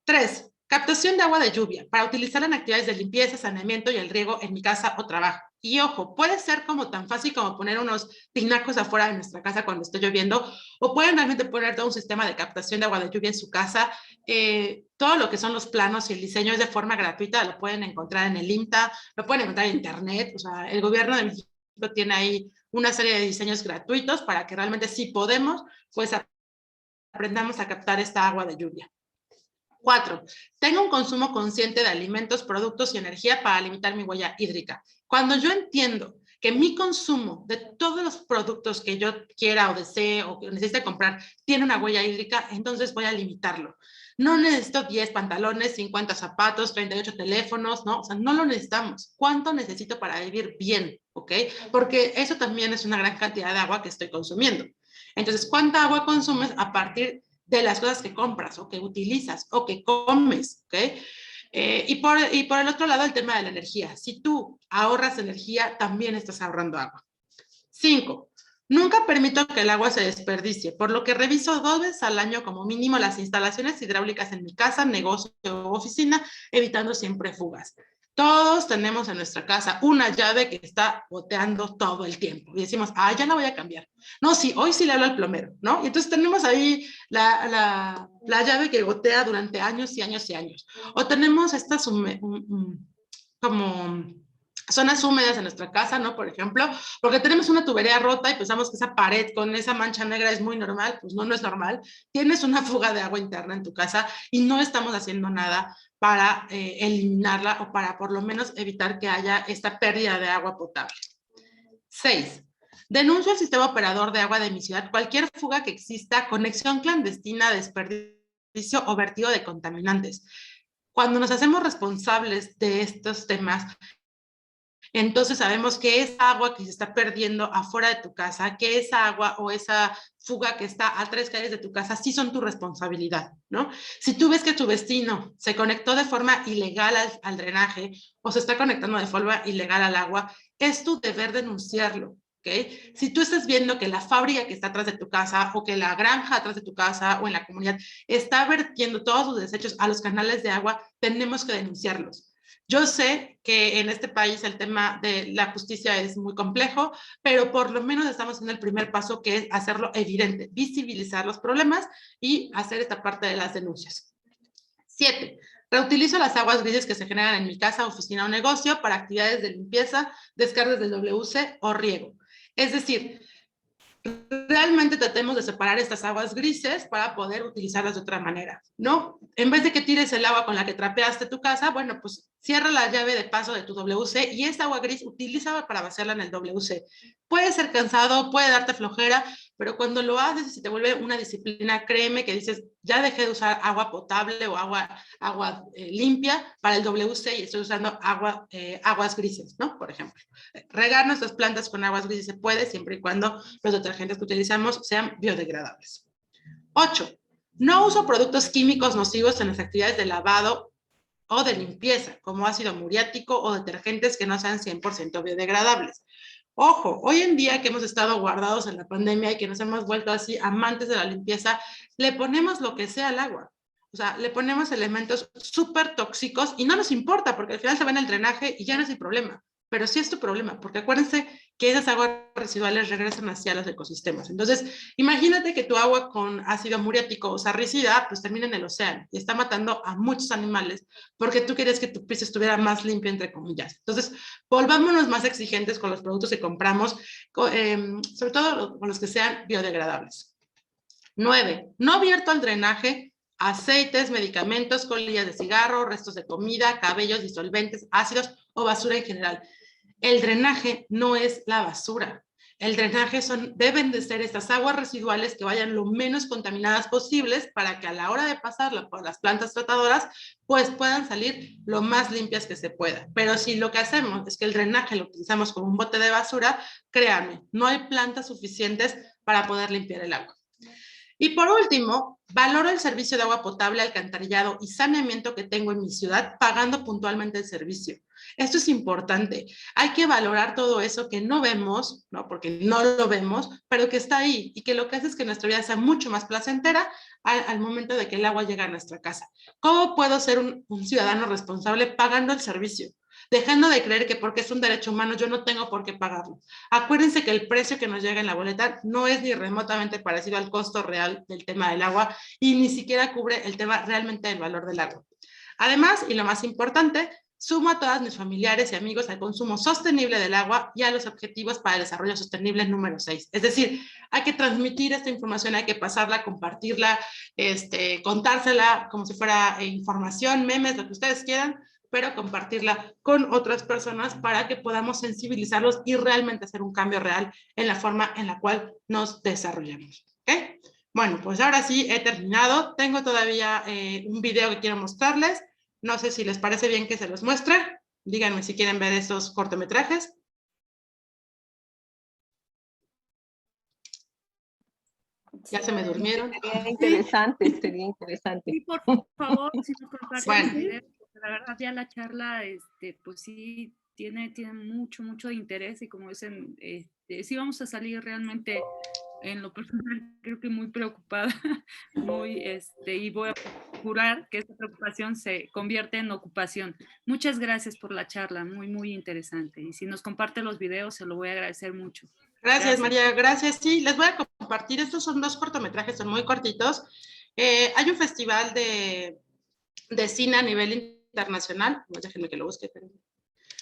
3. Captación de agua de lluvia para utilizarla en actividades de limpieza, saneamiento y el riego en mi casa o trabajo. Y ojo, puede ser como tan fácil como poner unos tinacos afuera de nuestra casa cuando esté lloviendo, o pueden realmente poner todo un sistema de captación de agua de lluvia en su casa. Todo lo que son los planos y el diseño es de forma gratuita, lo pueden encontrar en el INTA, lo pueden encontrar en internet. O sea, el gobierno de México tiene ahí una serie de diseños gratuitos para que realmente, si podemos, pues aprendamos a captar esta agua de lluvia. 4. Tengo un consumo consciente de alimentos, productos y energía para limitar mi huella hídrica. Cuando yo entiendo que mi consumo de todos los productos que yo quiera o desee o que necesite comprar tiene una huella hídrica, entonces voy a limitarlo. No necesito 10 pantalones, 50 zapatos, 38 teléfonos, ¿no? O sea, no lo necesitamos. ¿Cuánto necesito para vivir bien? ¿Ok? Porque eso también es una gran cantidad de agua que estoy consumiendo. Entonces, ¿cuánta agua consumes a partir de las cosas que compras o que utilizas o que comes? ¿Ok? Y por el otro lado, el tema de la energía. Si tú ahorras energía, también estás ahorrando agua. 5. Nunca permito que el agua se desperdicie, por lo que reviso 2 veces al año como mínimo las instalaciones hidráulicas en mi casa, negocio o oficina, evitando siempre fugas. Todos tenemos en nuestra casa una llave que está goteando todo el tiempo y decimos, ya la voy a cambiar. No, sí, hoy sí le hablo al plomero, ¿no? Y entonces tenemos ahí la llave que gotea durante años y años y años. O tenemos estas como zonas húmedas en nuestra casa, ¿no? Por ejemplo, porque tenemos una tubería rota y pensamos que esa pared con esa mancha negra es muy normal. Pues no, no es normal. Tienes una fuga de agua interna en tu casa y no estamos haciendo nada para eliminarla o para por lo menos evitar que haya esta pérdida de agua potable. 6. Denuncio al sistema operador de agua de mi ciudad cualquier fuga que exista, conexión clandestina, desperdicio o vertido de contaminantes. Cuando nos hacemos responsables de estos temas, entonces sabemos que esa agua que se está perdiendo afuera de tu casa, que esa agua o esa fuga que está a 3 calles de tu casa, sí son tu responsabilidad, ¿no? Si tú ves que tu vecino se conectó de forma ilegal al drenaje o se está conectando de forma ilegal al agua, es tu deber denunciarlo. ¿Okay? Si tú estás viendo que la fábrica que está atrás de tu casa o que la granja atrás de tu casa o en la comunidad está vertiendo todos sus desechos a los canales de agua, tenemos que denunciarlos. Yo sé que en este país el tema de la justicia es muy complejo, pero por lo menos estamos en el primer paso, que es hacerlo evidente, visibilizar los problemas y hacer esta parte de las denuncias. 7. Reutilizo las aguas grises que se generan en mi casa, oficina o negocio para actividades de limpieza, descargas del WC o riego. Es decir, realmente tratemos de separar estas aguas grises para poder utilizarlas de otra manera, ¿no? En vez de que tires el agua con la que trapeaste tu casa, bueno, pues cierra la llave de paso de tu WC y esa agua gris utilízala para vaciarla en el WC. Puede ser cansado, puede darte flojera, pero cuando lo haces y se te vuelve una disciplina, créeme que dices, ya dejé de usar agua potable o agua limpia para el WC y estoy usando aguas grises, ¿no? Por ejemplo, regar nuestras plantas con aguas grises se puede siempre y cuando los detergentes que utilizamos sean biodegradables. 8. No uso productos químicos nocivos en las actividades de lavado o de limpieza, como ácido muriático o detergentes que no sean 100% biodegradables. Ojo, hoy en día que hemos estado guardados en la pandemia y que nos hemos vuelto así amantes de la limpieza, le ponemos lo que sea al agua. O sea, le ponemos elementos súper tóxicos y no nos importa porque al final se va en el drenaje y ya no es el problema. Pero sí es tu problema, porque acuérdense que esas aguas residuales regresan hacia los ecosistemas. Entonces, imagínate que tu agua con ácido muriático o sarricida, pues termina en el océano y está matando a muchos animales porque tú querías que tu piso estuviera más limpio, entre comillas. Entonces, volvámonos más exigentes con los productos que compramos, sobre todo con los que sean biodegradables. 9. No vierto al drenaje aceites, medicamentos, colillas de cigarro, restos de comida, cabellos, disolventes, ácidos o basura en general. El drenaje no es la basura. El drenaje deben de ser estas aguas residuales que vayan lo menos contaminadas posibles para que a la hora de pasarla por las plantas tratadoras, pues puedan salir lo más limpias que se pueda. Pero si lo que hacemos es que el drenaje lo utilizamos como un bote de basura, créanme, no hay plantas suficientes para poder limpiar el agua. Y por último, valoro el servicio de agua potable, alcantarillado y saneamiento que tengo en mi ciudad, pagando puntualmente el servicio. Esto es importante. Hay que valorar todo eso que no vemos, ¿no? Porque no lo vemos, pero que está ahí y que lo que hace es que nuestra vida sea mucho más placentera al momento de que el agua llega a nuestra casa. ¿Cómo puedo ser un ciudadano responsable pagando el servicio? Dejando de creer que porque es un derecho humano yo no tengo por qué pagarlo. Acuérdense que el precio que nos llega en la boleta no es ni remotamente parecido al costo real del tema del agua y ni siquiera cubre el tema realmente del valor del agua. Además, y lo más importante, sumo a todas mis familiares y amigos al consumo sostenible del agua y a los objetivos para el desarrollo sostenible número 6. Es decir, hay que transmitir esta información, hay que pasarla, compartirla, contársela como si fuera información, memes, lo que ustedes quieran, pero compartirla con otras personas para que podamos sensibilizarlos y realmente hacer un cambio real en la forma en la cual nos desarrollamos. ¿Okay? Bueno, pues ahora sí he terminado. Tengo todavía un video que quiero mostrarles. No sé si les parece bien que se los muestre. Díganme si quieren ver estos cortometrajes. Ya se me durmieron. Sería interesante, sería interesante. Sí, por favor, si nos comparten Bueno. el video, porque la verdad ya la charla, pues sí, tiene mucho de interés y como dicen, sí vamos a salir realmente, en lo personal, creo que muy preocupada, y voy a procurar que esta preocupación se convierta en ocupación. Muchas gracias por la charla, muy interesante. Y si nos comparte los videos, se lo voy a agradecer mucho. Gracias, María, gracias. Sí, les voy a compartir. Estos son 2 cortometrajes, son muy cortitos. Hay un festival de cine a nivel internacional. Pues déjenme que lo busque. Pero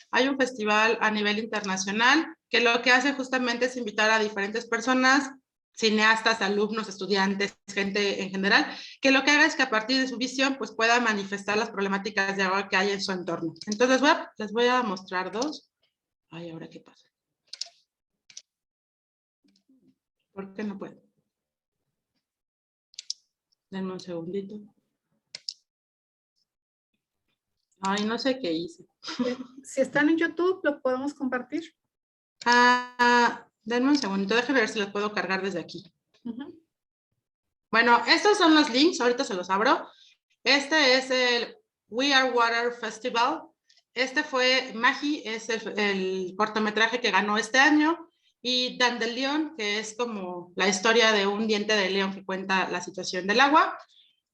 hay un festival a nivel internacional que lo que hace justamente es invitar a diferentes personas, cineastas, alumnos, estudiantes, gente en general, que lo que haga es que a partir de su visión pues pueda manifestar las problemáticas de agua que hay en su entorno. Entonces les voy a mostrar 2. Ay, ¿ahora qué pasa? ¿Por qué no puedo? Denme un segundito. Ay, no sé qué hice. Si están en YouTube, lo podemos compartir. Denme un segundito, déjenme ver si los puedo cargar desde aquí. Uh-huh. Bueno, estos son los links, ahorita se los abro. Este es el We Are Water Festival. Este fue Magi, es el cortometraje que ganó este año. Y Dandelion, que es como la historia de un diente de león que cuenta la situación del agua.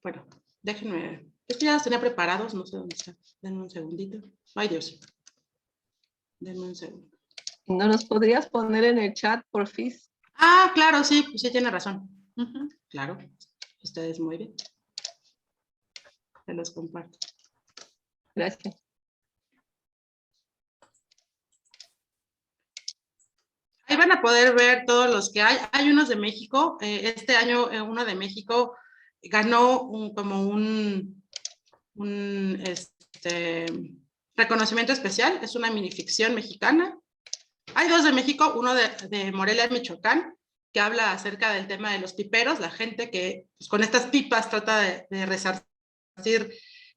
Bueno, déjenme ver. Es que ya los tenía preparados, no sé dónde está. Denme un segundito. Ay, Dios. Denme un segundo. ¿No nos podrías poner en el chat, porfis? Ah, claro, sí, pues sí tiene razón. Uh-huh. Claro, ustedes muy bien. Se los comparto. Gracias. Ahí van a poder ver todos los que hay. Hay unos de México. Este año uno de México ganó un reconocimiento especial. Es una minificción mexicana. Hay 2 de México, uno de Morelia, Michoacán, que habla acerca del tema de los piperos, la gente que pues, con estas pipas trata de resarcir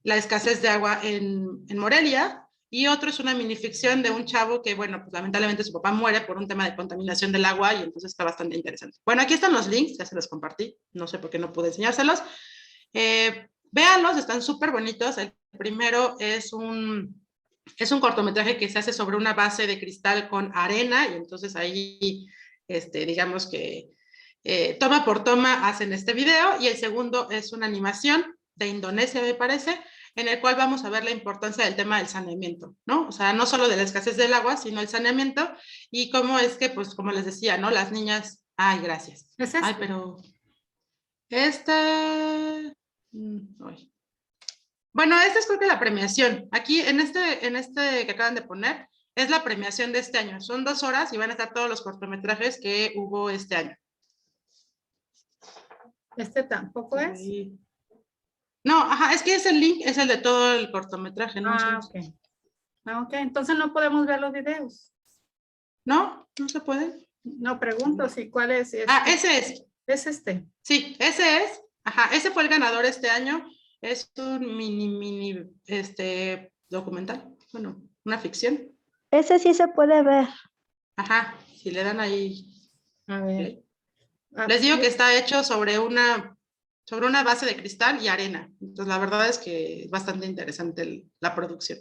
la escasez de agua en Morelia. Y otro es una minificción de un chavo que, bueno, pues lamentablemente su papá muere por un tema de contaminación del agua y entonces está bastante interesante. Bueno, aquí están los links, ya se los compartí, no sé por qué no pude enseñárselos. Véanlos, están súper bonitos. El primero es un cortometraje que se hace sobre una base de cristal con arena y entonces ahí, digamos que toma por toma hacen este video, y el segundo es una animación de Indonesia, me parece, en el cual vamos a ver la importancia del tema del saneamiento, ¿no? O sea, no solo de la escasez del agua, sino el saneamiento y cómo es que, pues, como les decía, ¿no? Las niñas, ay, gracias. ¿Es este? Ay, pero ay. Bueno, esta es creo que la premiación. Aquí, en este que acaban de poner, es la premiación de este año. Son 2 horas y van a estar todos los cortometrajes que hubo este año. ¿Este tampoco es? Ahí. No, ajá, es que ese link es el de todo el cortometraje, ¿no? Ok. Ok, entonces no podemos ver los videos. ¿No? ¿No se puede? No, pregunto si cuál es. Ese es. Es este. Sí, ese es. Ajá, ese fue el ganador este año. Es un mini, documental. Bueno, una ficción. Ese sí se puede ver. Ajá, si le dan ahí. A ver. Les digo que está hecho sobre una base de cristal y arena. Entonces, la verdad es que es bastante interesante la producción.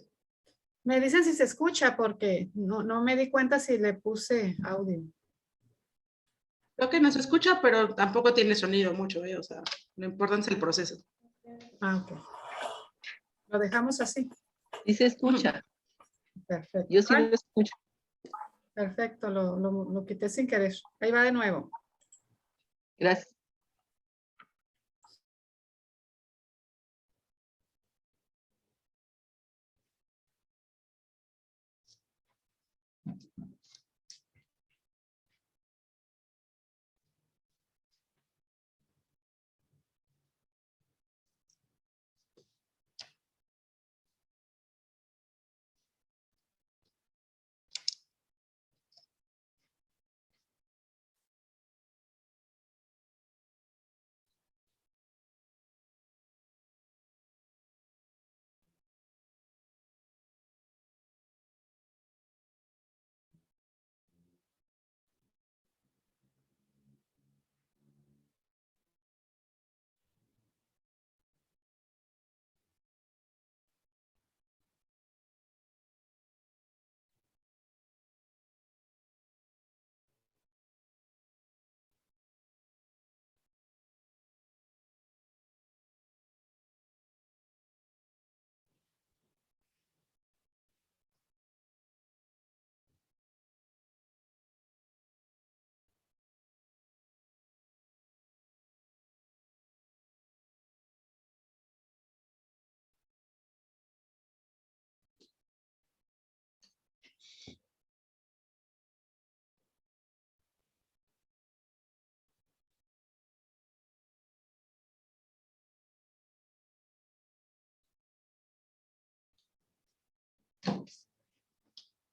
Me dicen si se escucha porque no me di cuenta si le puse audio. Creo que no se escucha, pero tampoco tiene sonido mucho, ¿eh? O sea, lo importante es el proceso. Ah, ok. Lo dejamos así. Sí se escucha. Perfecto. Yo sí lo escucho. Perfecto, lo quité sin querer. Ahí va de nuevo. Gracias.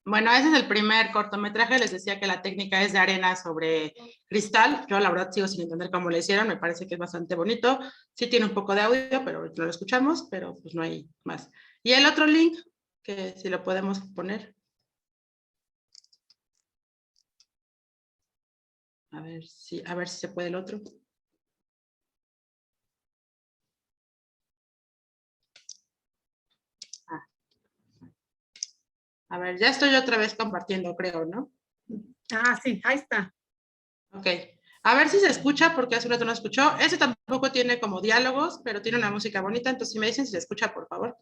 Bueno, ese es el primer cortometraje. Les decía que la técnica es de arena sobre cristal. Yo la verdad sigo sin entender cómo lo hicieron. Me parece que es bastante bonito. Sí tiene un poco de audio, pero no lo escuchamos, pero pues no hay más. Y el otro link, que si lo podemos poner. A ver si se puede el otro. A ver, ya estoy otra vez compartiendo, creo, ¿no? Ah, sí, ahí está. Ok. A ver si se escucha, porque hace un rato no escuchó. Ese tampoco tiene como diálogos, pero tiene una música bonita. Entonces, si me dicen si se escucha, por favor.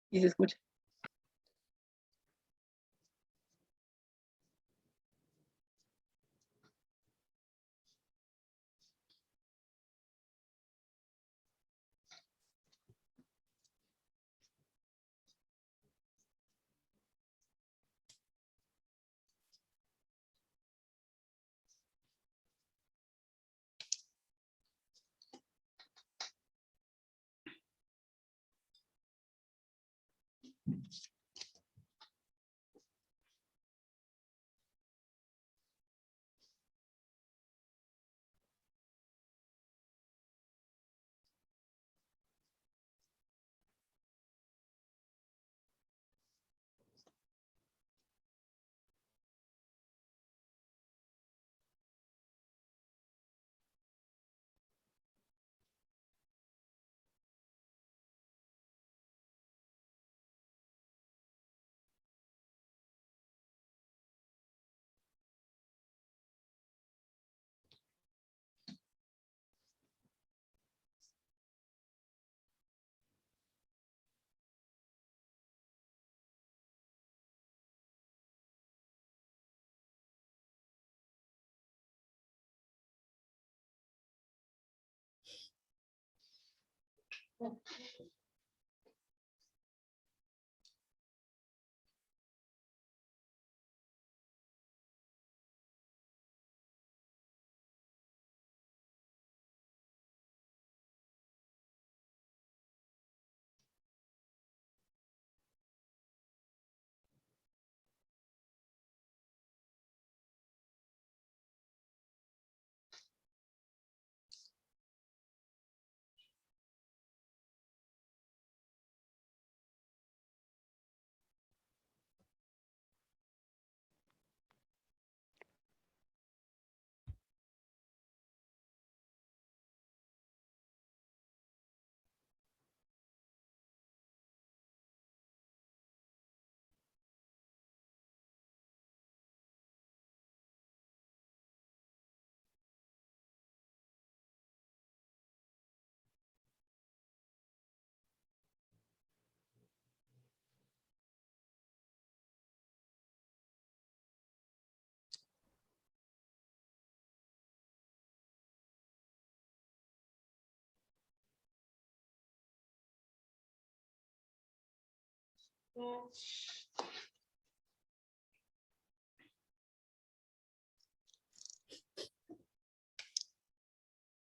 Sí se escucha.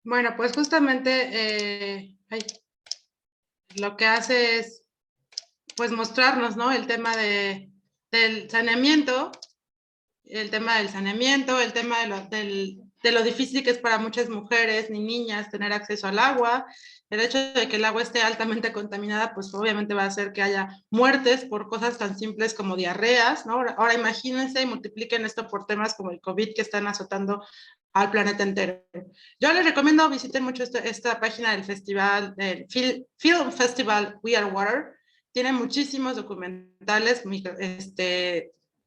Bueno, pues justamente lo que hace es pues mostrarnos, ¿no? El tema del saneamiento, el tema de lo difícil que es para muchas mujeres ni niñas tener acceso al agua. El hecho de que el agua esté altamente contaminada, pues obviamente va a hacer que haya muertes por cosas tan simples como diarreas, ¿no? Ahora imagínense y multipliquen esto por temas como el COVID que están azotando al planeta entero. Yo les recomiendo visiten mucho esta página del festival, del Film Festival We Are Water. Tiene muchísimos documentales,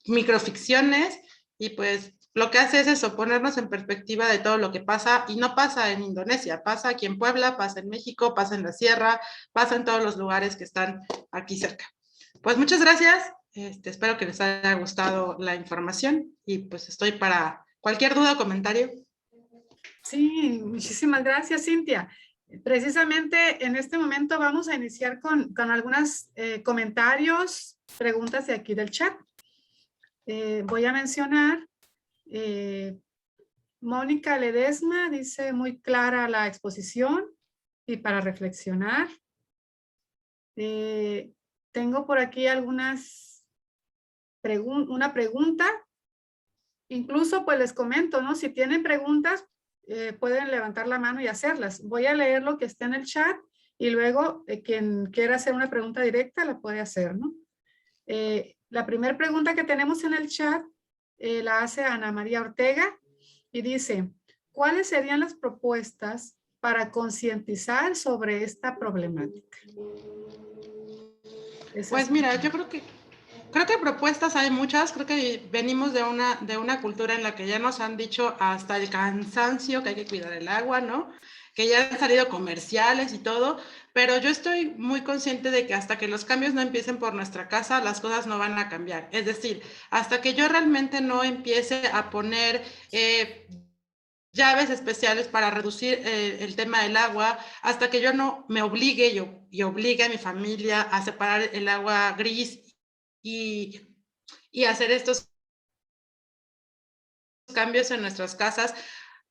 microficciones, y pues lo que hace es eso, ponernos en perspectiva de todo lo que pasa, y no pasa en Indonesia, pasa aquí en Puebla, pasa en México, pasa en la sierra, pasa en todos los lugares que están aquí cerca. Pues muchas gracias, espero que les haya gustado la información, y pues estoy para cualquier duda o comentario. Sí, muchísimas gracias, Cintia. Precisamente en este momento vamos a iniciar con algunos comentarios, preguntas de aquí del chat. Voy a mencionar, Mónica Ledesma dice muy clara la exposición y para reflexionar. Tengo por aquí una pregunta. Incluso pues les comento, ¿no? Si tienen preguntas, pueden levantar la mano y hacerlas. Voy a leer lo que está en el chat y luego quien quiera hacer una pregunta directa la puede hacer, ¿no? La primera pregunta que tenemos en el chat la hace Ana María Ortega y dice, ¿cuáles serían las propuestas para concientizar sobre esta problemática? Pues mira, yo creo que propuestas hay muchas. Creo que venimos de una cultura en la que ya nos han dicho hasta el cansancio que hay que cuidar el agua, ¿no? Que ya han salido comerciales y todo, pero yo estoy muy consciente de que hasta que los cambios no empiecen por nuestra casa, las cosas no van a cambiar. Es decir, hasta que yo realmente no empiece a poner llaves especiales para reducir el tema del agua, hasta que yo no me obligue y obligue a mi familia a separar el agua gris y hacer estos cambios en nuestras casas,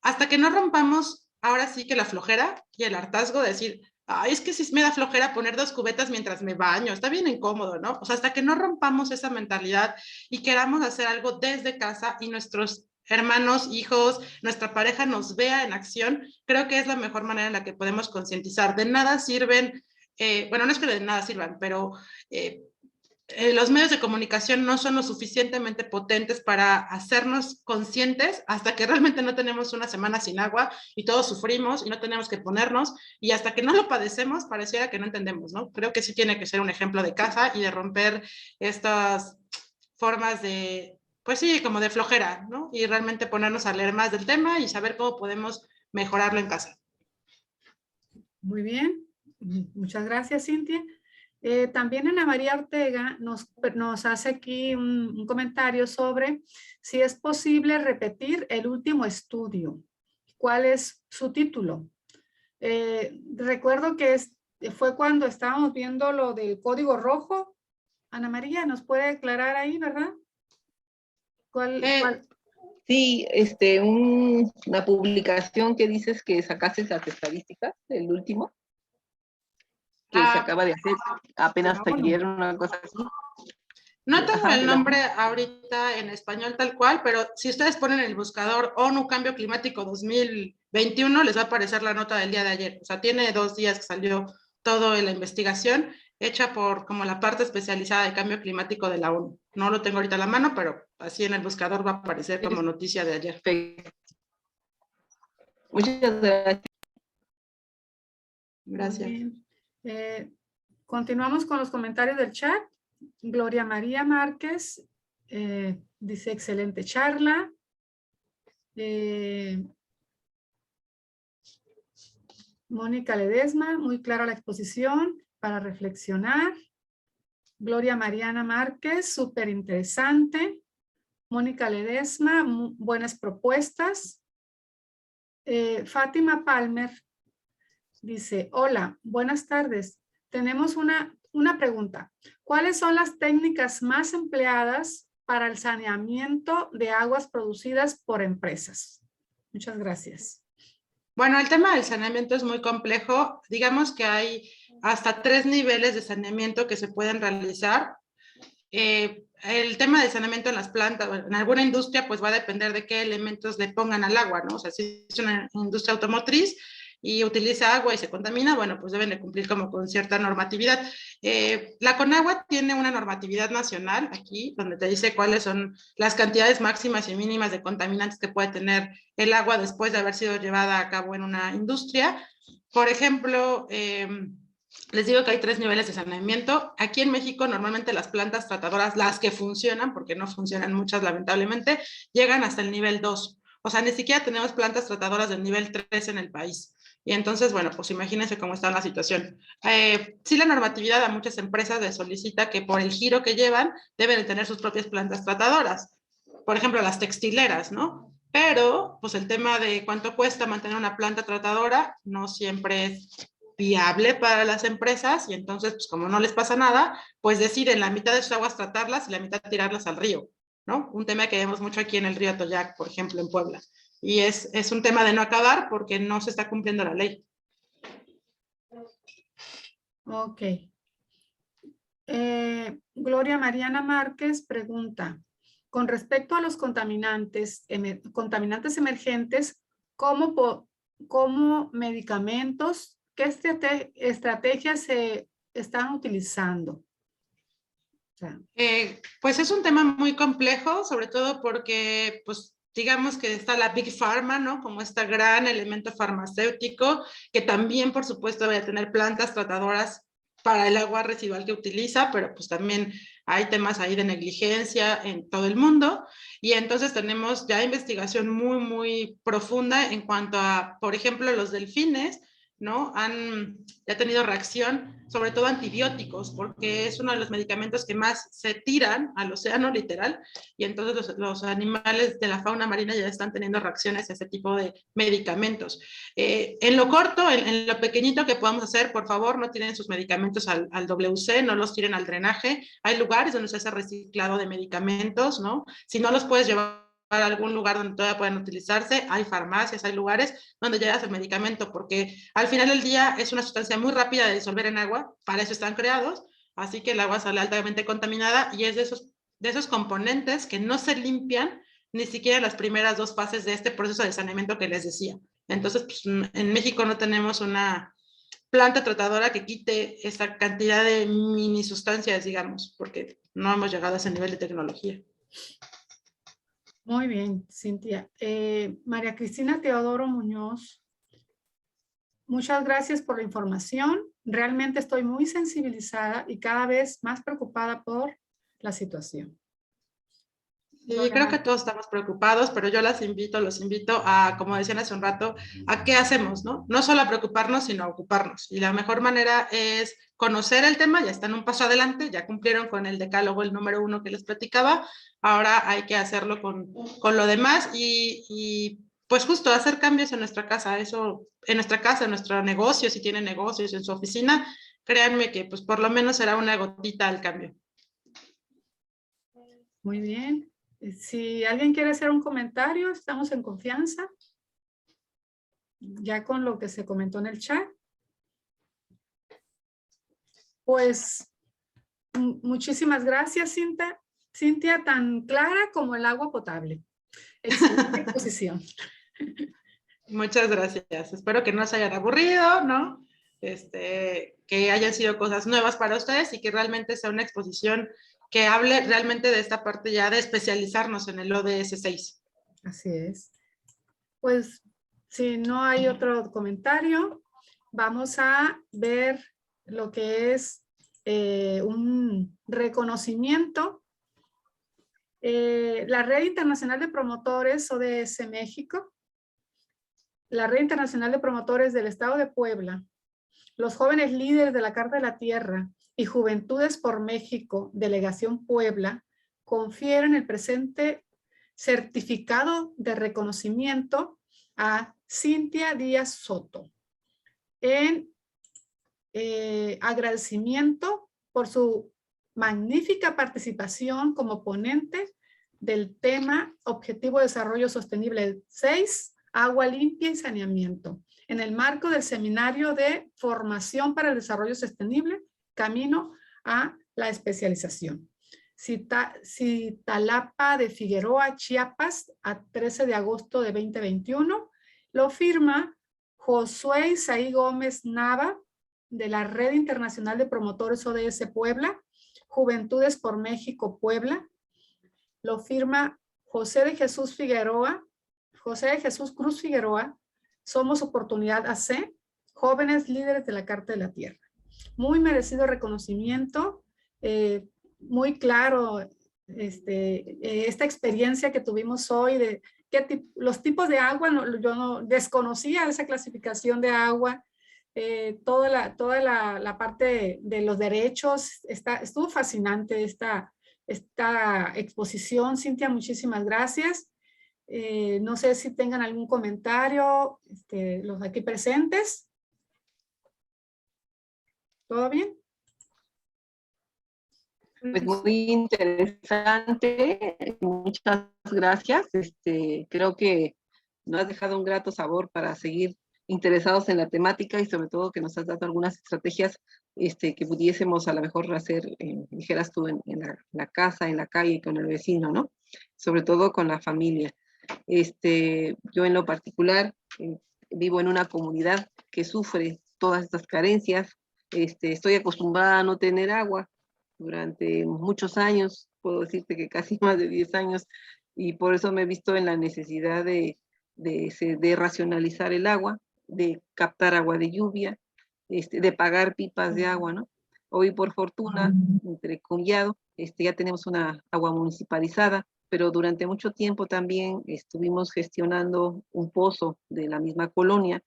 hasta que no rompamos ahora sí que la flojera y el hartazgo de decir, ay, es que si me da flojera poner 2 cubetas mientras me baño, está bien incómodo, ¿no? O sea, hasta que no rompamos esa mentalidad y queramos hacer algo desde casa y nuestros hermanos, hijos, nuestra pareja nos vea en acción, creo que es la mejor manera en la que podemos concientizar. De nada sirven, bueno, no es que de nada sirvan, pero los medios de comunicación no son lo suficientemente potentes para hacernos conscientes hasta que realmente no tenemos una semana sin agua y todos sufrimos y no tenemos que ponernos, y hasta que no lo padecemos pareciera que no entendemos, ¿no? Creo que sí tiene que ser un ejemplo de casa y de romper estas formas de, pues sí, como de flojera, ¿no? Y realmente ponernos a leer más del tema y saber cómo podemos mejorarlo en casa. Muy bien, muchas gracias, Cintia. También Ana María Ortega nos hace aquí un comentario sobre si es posible repetir el último estudio. ¿Cuál es su título? Recuerdo que fue cuando estábamos viendo lo del código rojo. Ana María, ¿nos puede aclarar ahí, verdad? ¿Cuál? Sí, una publicación que dices que sacaste las estadísticas, el último, que se acaba de hacer apenas ayer, una cosa así. No tengo el nombre ahorita en español tal cual, pero si ustedes ponen el buscador ONU Cambio Climático 2021, les va a aparecer la nota del día de ayer. O sea, tiene 2 días que salió toda la investigación hecha por como la parte especializada de cambio climático de la ONU. No lo tengo ahorita a la mano, pero así en el buscador va a aparecer como noticia de ayer. Muchas gracias. Gracias. Continuamos con los comentarios del chat. Gloria María Márquez dice excelente charla. Mónica Ledesma, muy clara la exposición para reflexionar. Gloria Mariana Márquez, súper interesante. Mónica Ledesma, buenas propuestas. Fátima Palmer dice, hola, buenas tardes. Tenemos una una pregunta. ¿Cuáles son las técnicas más empleadas para el saneamiento de aguas producidas por empresas? Muchas gracias. Bueno, el tema del saneamiento es muy complejo. Digamos que hay hasta 3 niveles de saneamiento que se pueden realizar. El tema del saneamiento en las plantas, en alguna industria, pues va a depender de qué elementos le pongan al agua, ¿no? O sea, si es una industria automotriz y utiliza agua y se contamina, bueno, pues deben de cumplir como con cierta normatividad. La Conagua tiene una normatividad nacional aquí, donde te dice cuáles son las cantidades máximas y mínimas de contaminantes que puede tener el agua después de haber sido llevada a cabo en una industria. Por ejemplo, les digo que hay 3 niveles de saneamiento. Aquí en México normalmente las plantas tratadoras, las que funcionan, porque no funcionan muchas lamentablemente, llegan hasta el nivel 2. O sea, ni siquiera tenemos plantas tratadoras del nivel 3 en el país. Y entonces, bueno, pues imagínense cómo está la situación. Sí, la normatividad a muchas empresas les solicita que por el giro que llevan deben de tener sus propias plantas tratadoras. Por ejemplo, las textileras, ¿no? Pero, pues el tema de cuánto cuesta mantener una planta tratadora no siempre es viable para las empresas y entonces, pues como no les pasa nada, pues deciden la mitad de sus aguas tratarlas y la mitad tirarlas al río, ¿no? Un tema que vemos mucho aquí en el río Atoyac, por ejemplo, en Puebla. Y es un tema de no acabar porque no se está cumpliendo la ley. Ok. Gloria Mariana Márquez pregunta, con respecto a los contaminantes emergentes, ¿cómo medicamentos, qué estrategias se están utilizando? O sea, Pues es un tema muy complejo, sobre todo porque, pues, digamos que está la Big Pharma, ¿no? Como este gran elemento farmacéutico, que también, por supuesto, debe tener plantas tratadoras para el agua residual que utiliza, pero pues también hay temas ahí de negligencia en todo el mundo. Y entonces tenemos ya investigación muy, muy profunda en cuanto a, por ejemplo, los delfines, ¿no? Han ya tenido reacción, sobre todo antibióticos, porque es uno de los medicamentos que más se tiran al océano, literal, y entonces los animales de la fauna marina ya están teniendo reacciones a ese tipo de medicamentos. En lo corto, en lo pequeñito que podamos hacer, por favor, no tiren sus medicamentos al WC, no los tiren al drenaje. Hay lugares donde se hace reciclado de medicamentos, ¿no? Si no los puedes llevar a algún lugar donde todavía puedan utilizarse, hay farmacias, hay lugares donde llevas el medicamento, porque al final del día es una sustancia muy rápida de disolver en agua, para eso están creados, así que el agua sale altamente contaminada y es de esos componentes que no se limpian ni siquiera en las primeras 2 fases de este proceso de saneamiento que les decía. Entonces, pues, en México no tenemos una planta tratadora que quite esa cantidad de mini sustancias, digamos, porque no hemos llegado a ese nivel de tecnología. muy bien, Cintia. María Cristina Teodoro Muñoz, muchas gracias por la información. Realmente estoy muy sensibilizada y cada vez más preocupada por la situación. Sí, creo que todos estamos preocupados, pero yo los invito a, como decían hace un rato, a qué hacemos, ¿no? No solo a preocuparnos, sino a ocuparnos. Y la mejor manera es conocer el tema, ya están un paso adelante, ya cumplieron con el decálogo, el número 1 que les platicaba, ahora hay que hacerlo con lo demás y pues justo hacer cambios en nuestra casa, en nuestro negocio, si tienen negocios, en su oficina, créanme que pues por lo menos será una gotita al cambio. Muy bien. Si alguien quiere hacer un comentario, estamos en confianza. Ya con lo que se comentó en el chat. Pues muchísimas gracias, Cintia. Cintia, tan clara como el agua potable. Excelente exposición. Muchas gracias. Espero que no se hayan aburrido, ¿no? Que hayan sido cosas nuevas para ustedes y que realmente sea una exposición que hable realmente de esta parte ya de especializarnos en el ODS 6. Así es. Pues si no hay otro comentario, vamos a ver lo que es un reconocimiento. La Red Internacional de Promotores ODS México, la Red Internacional de Promotores del Estado de Puebla, los jóvenes líderes de la Carta de la Tierra y Juventudes por México, Delegación Puebla, confieren el presente certificado de reconocimiento a Cintia Díaz Soto en agradecimiento por su magnífica participación como ponente del tema Objetivo de Desarrollo Sostenible 6, Agua Limpia y Saneamiento, en el marco del Seminario de Formación para el Desarrollo Sostenible, Camino a la Especialización. Citalapa de Figueroa, Chiapas, a 13 de agosto de 2021. Lo firma Josué Isaí Gómez Nava, de la Red Internacional de Promotores ODS Puebla, Juventudes por México Puebla. Lo firma José de Jesús Cruz Figueroa, Somos Oportunidad AC, Jóvenes Líderes de la Carta de la Tierra. Muy merecido reconocimiento, muy claro esta experiencia que tuvimos hoy de los tipos de agua. Yo no desconocía esa clasificación de agua. Toda la parte de los derechos, estuvo fascinante esta exposición. Cintia, muchísimas gracias. No sé si tengan algún comentario, los aquí presentes. ¿Todo bien? Pues muy interesante, muchas gracias. Creo que nos has dejado un grato sabor para seguir interesados en la temática, y sobre todo que nos has dado algunas estrategias que pudiésemos a lo mejor hacer, dijeras tú, en la casa, en la calle, con el vecino, ¿no? Sobre todo con la familia. Yo en lo particular vivo en una comunidad que sufre todas estas carencias. Estoy acostumbrada a no tener agua durante muchos años, puedo decirte que casi más de 10 años, y por eso me he visto en la necesidad de racionalizar el agua, de captar agua de lluvia, de pagar pipas de agua, ¿no? Hoy, por fortuna, entrecomillado, ya tenemos una agua municipalizada, pero durante mucho tiempo también estuvimos gestionando un pozo de la misma colonia,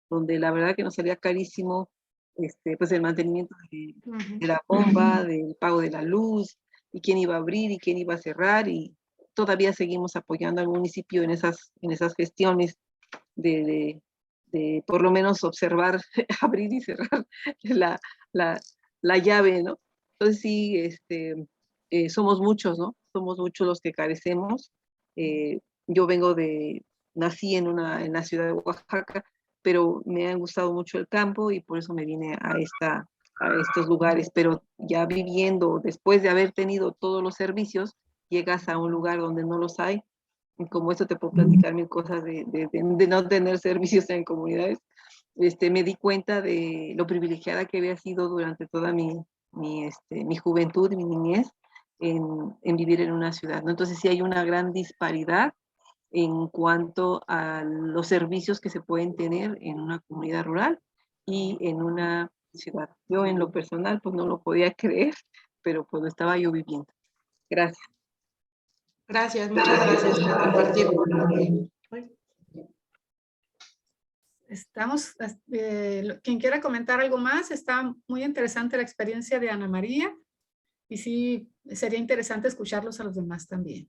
donde la verdad que nos salía carísimo pues el mantenimiento de la bomba, del pago de la luz, y quién iba a abrir y quién iba a cerrar, y todavía seguimos apoyando al municipio en esas gestiones de por lo menos observar, abrir y cerrar la llave, ¿no? Entonces sí, somos muchos, ¿no? Somos muchos los que carecemos. Yo nací en la ciudad de Oaxaca, pero me ha gustado mucho el campo y por eso me vine a estos lugares. Pero ya viviendo, después de haber tenido todos los servicios, llegas a un lugar donde no los hay. Y como esto te puedo platicar mil cosas de no tener servicios en comunidades. Me di cuenta de lo privilegiada que había sido durante toda mi juventud y mi niñez en vivir en una ciudad, ¿no? Entonces sí hay una gran disparidad en cuanto a los servicios que se pueden tener en una comunidad rural y en una ciudad. Yo en lo personal pues no lo podía creer, pero pues lo estaba yo viviendo. Gracias. Gracias, muchas gracias por compartir. Quien quiera comentar algo más, está muy interesante la experiencia de Ana María, y sí, sería interesante escucharlos a los demás también.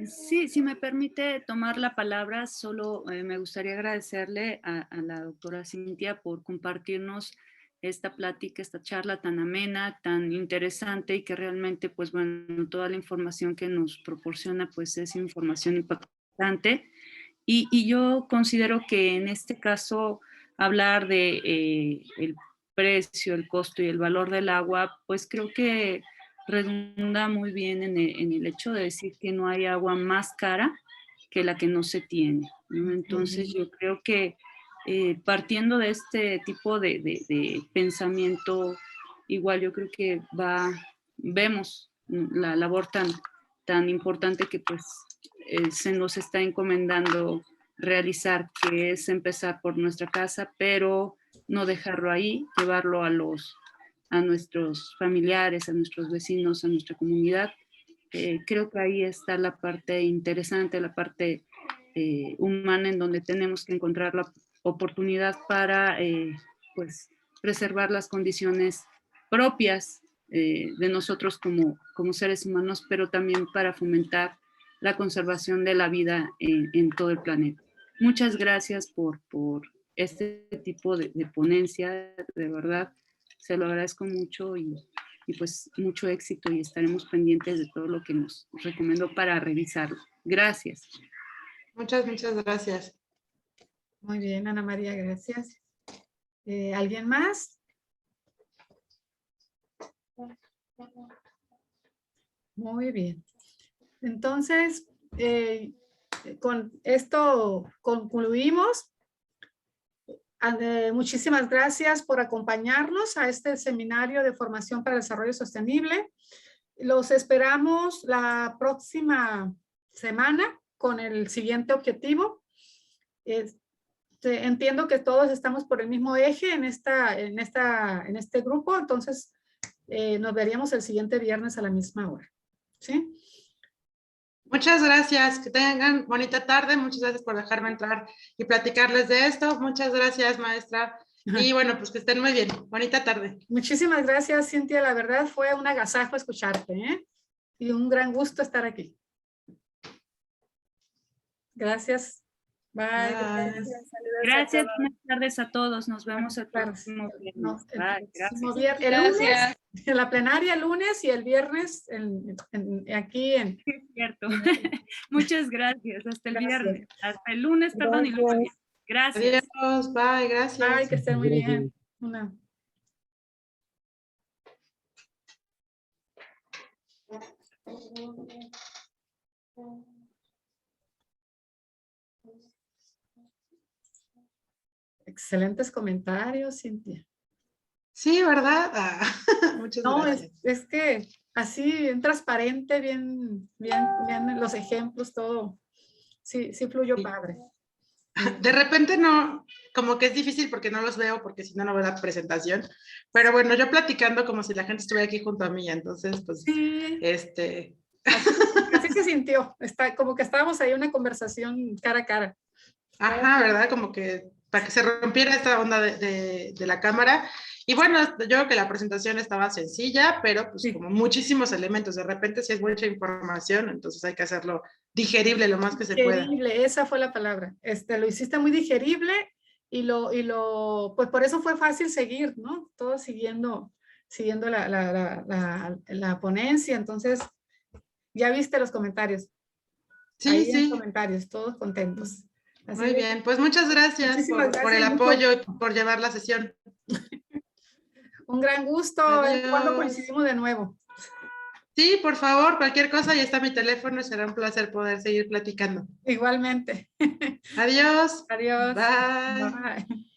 Sí, si me permite tomar la palabra, solo me gustaría agradecerle a la doctora Cintia por compartirnos esta plática, esta charla tan amena, tan interesante, y que realmente, pues bueno, toda la información que nos proporciona, pues es información impactante. Y yo considero que en este caso hablar de el precio, el costo y el valor del agua, pues creo que redunda muy bien en el hecho de decir que no hay agua más cara que la que no se tiene, ¿no? Entonces yo creo que partiendo de este tipo de pensamiento, igual yo creo que vemos la labor tan importante que pues se nos está encomendando realizar, que es empezar por nuestra casa, pero no dejarlo ahí, llevarlo a nuestros familiares, a nuestros vecinos, a nuestra comunidad. Creo que ahí está la parte interesante, la parte humana, en donde tenemos que encontrar la oportunidad para pues, preservar las condiciones propias de nosotros como seres humanos, pero también para fomentar la conservación de la vida en todo el planeta. Muchas gracias por este tipo de ponencia, de verdad. Se lo agradezco mucho y pues mucho éxito y estaremos pendientes de todo lo que nos recomendó para revisarlo. Gracias. Muchas gracias. Muy bien, Ana María, gracias. ¿Alguien más? Muy bien. Entonces, con esto concluimos. Muchísimas gracias por acompañarnos a este seminario de formación para el desarrollo sostenible. Los esperamos la próxima semana con el siguiente objetivo. Entiendo que todos estamos por el mismo eje en este grupo, entonces nos veríamos el siguiente viernes a la misma hora. ¿Sí? Muchas gracias, que tengan bonita tarde, muchas gracias por dejarme entrar y platicarles de esto, muchas gracias, maestra, y bueno, pues que estén muy bien, bonita tarde. Muchísimas gracias, Cintia, la verdad fue un agasajo escucharte, ¿eh? Y un gran gusto estar aquí. Gracias. Bye. Gracias, buenas tardes a todos, nos vemos el próximo viernes. Bye, gracias. El lunes, en la plenaria el lunes y el viernes aquí en... Sí, es cierto. Muchas gracias, hasta el viernes, hasta el lunes, perdón, y lunes. Gracias. Adiós, bye, gracias. Bye, que estén muy bien. Excelentes comentarios, Cintia. Sí, ¿verdad? Muchas gracias. Es que así, bien transparente, bien los ejemplos, todo. Sí fluyó padre. De repente no, como que es difícil porque no los veo, porque si no, no veo la presentación. Pero bueno, yo platicando como si la gente estuviera aquí junto a mí, entonces, pues, sí. Así se sintió, como que estábamos ahí en una conversación cara a cara. Ajá, ¿verdad? Como que para que se rompiera esta onda de la cámara. Y bueno, yo creo que la presentación estaba sencilla, pero pues como muchísimos elementos. De repente si es mucha información, entonces hay que hacerlo digerible lo más que se pueda. Digerible, esa fue la palabra. Lo hiciste muy digerible y pues por eso fue fácil seguir, ¿no? Todos siguiendo la ponencia. Entonces, ya viste los comentarios. Sí, sí. Comentarios, todos contentos. Muy bien, pues muchas gracias por el apoyo y por llevar la sesión. Un gran gusto. ¿Cuándo coincidimos de nuevo? Sí, por favor, cualquier cosa, ahí está mi teléfono, será un placer poder seguir platicando. Igualmente. Adiós. Adiós. Bye. Bye.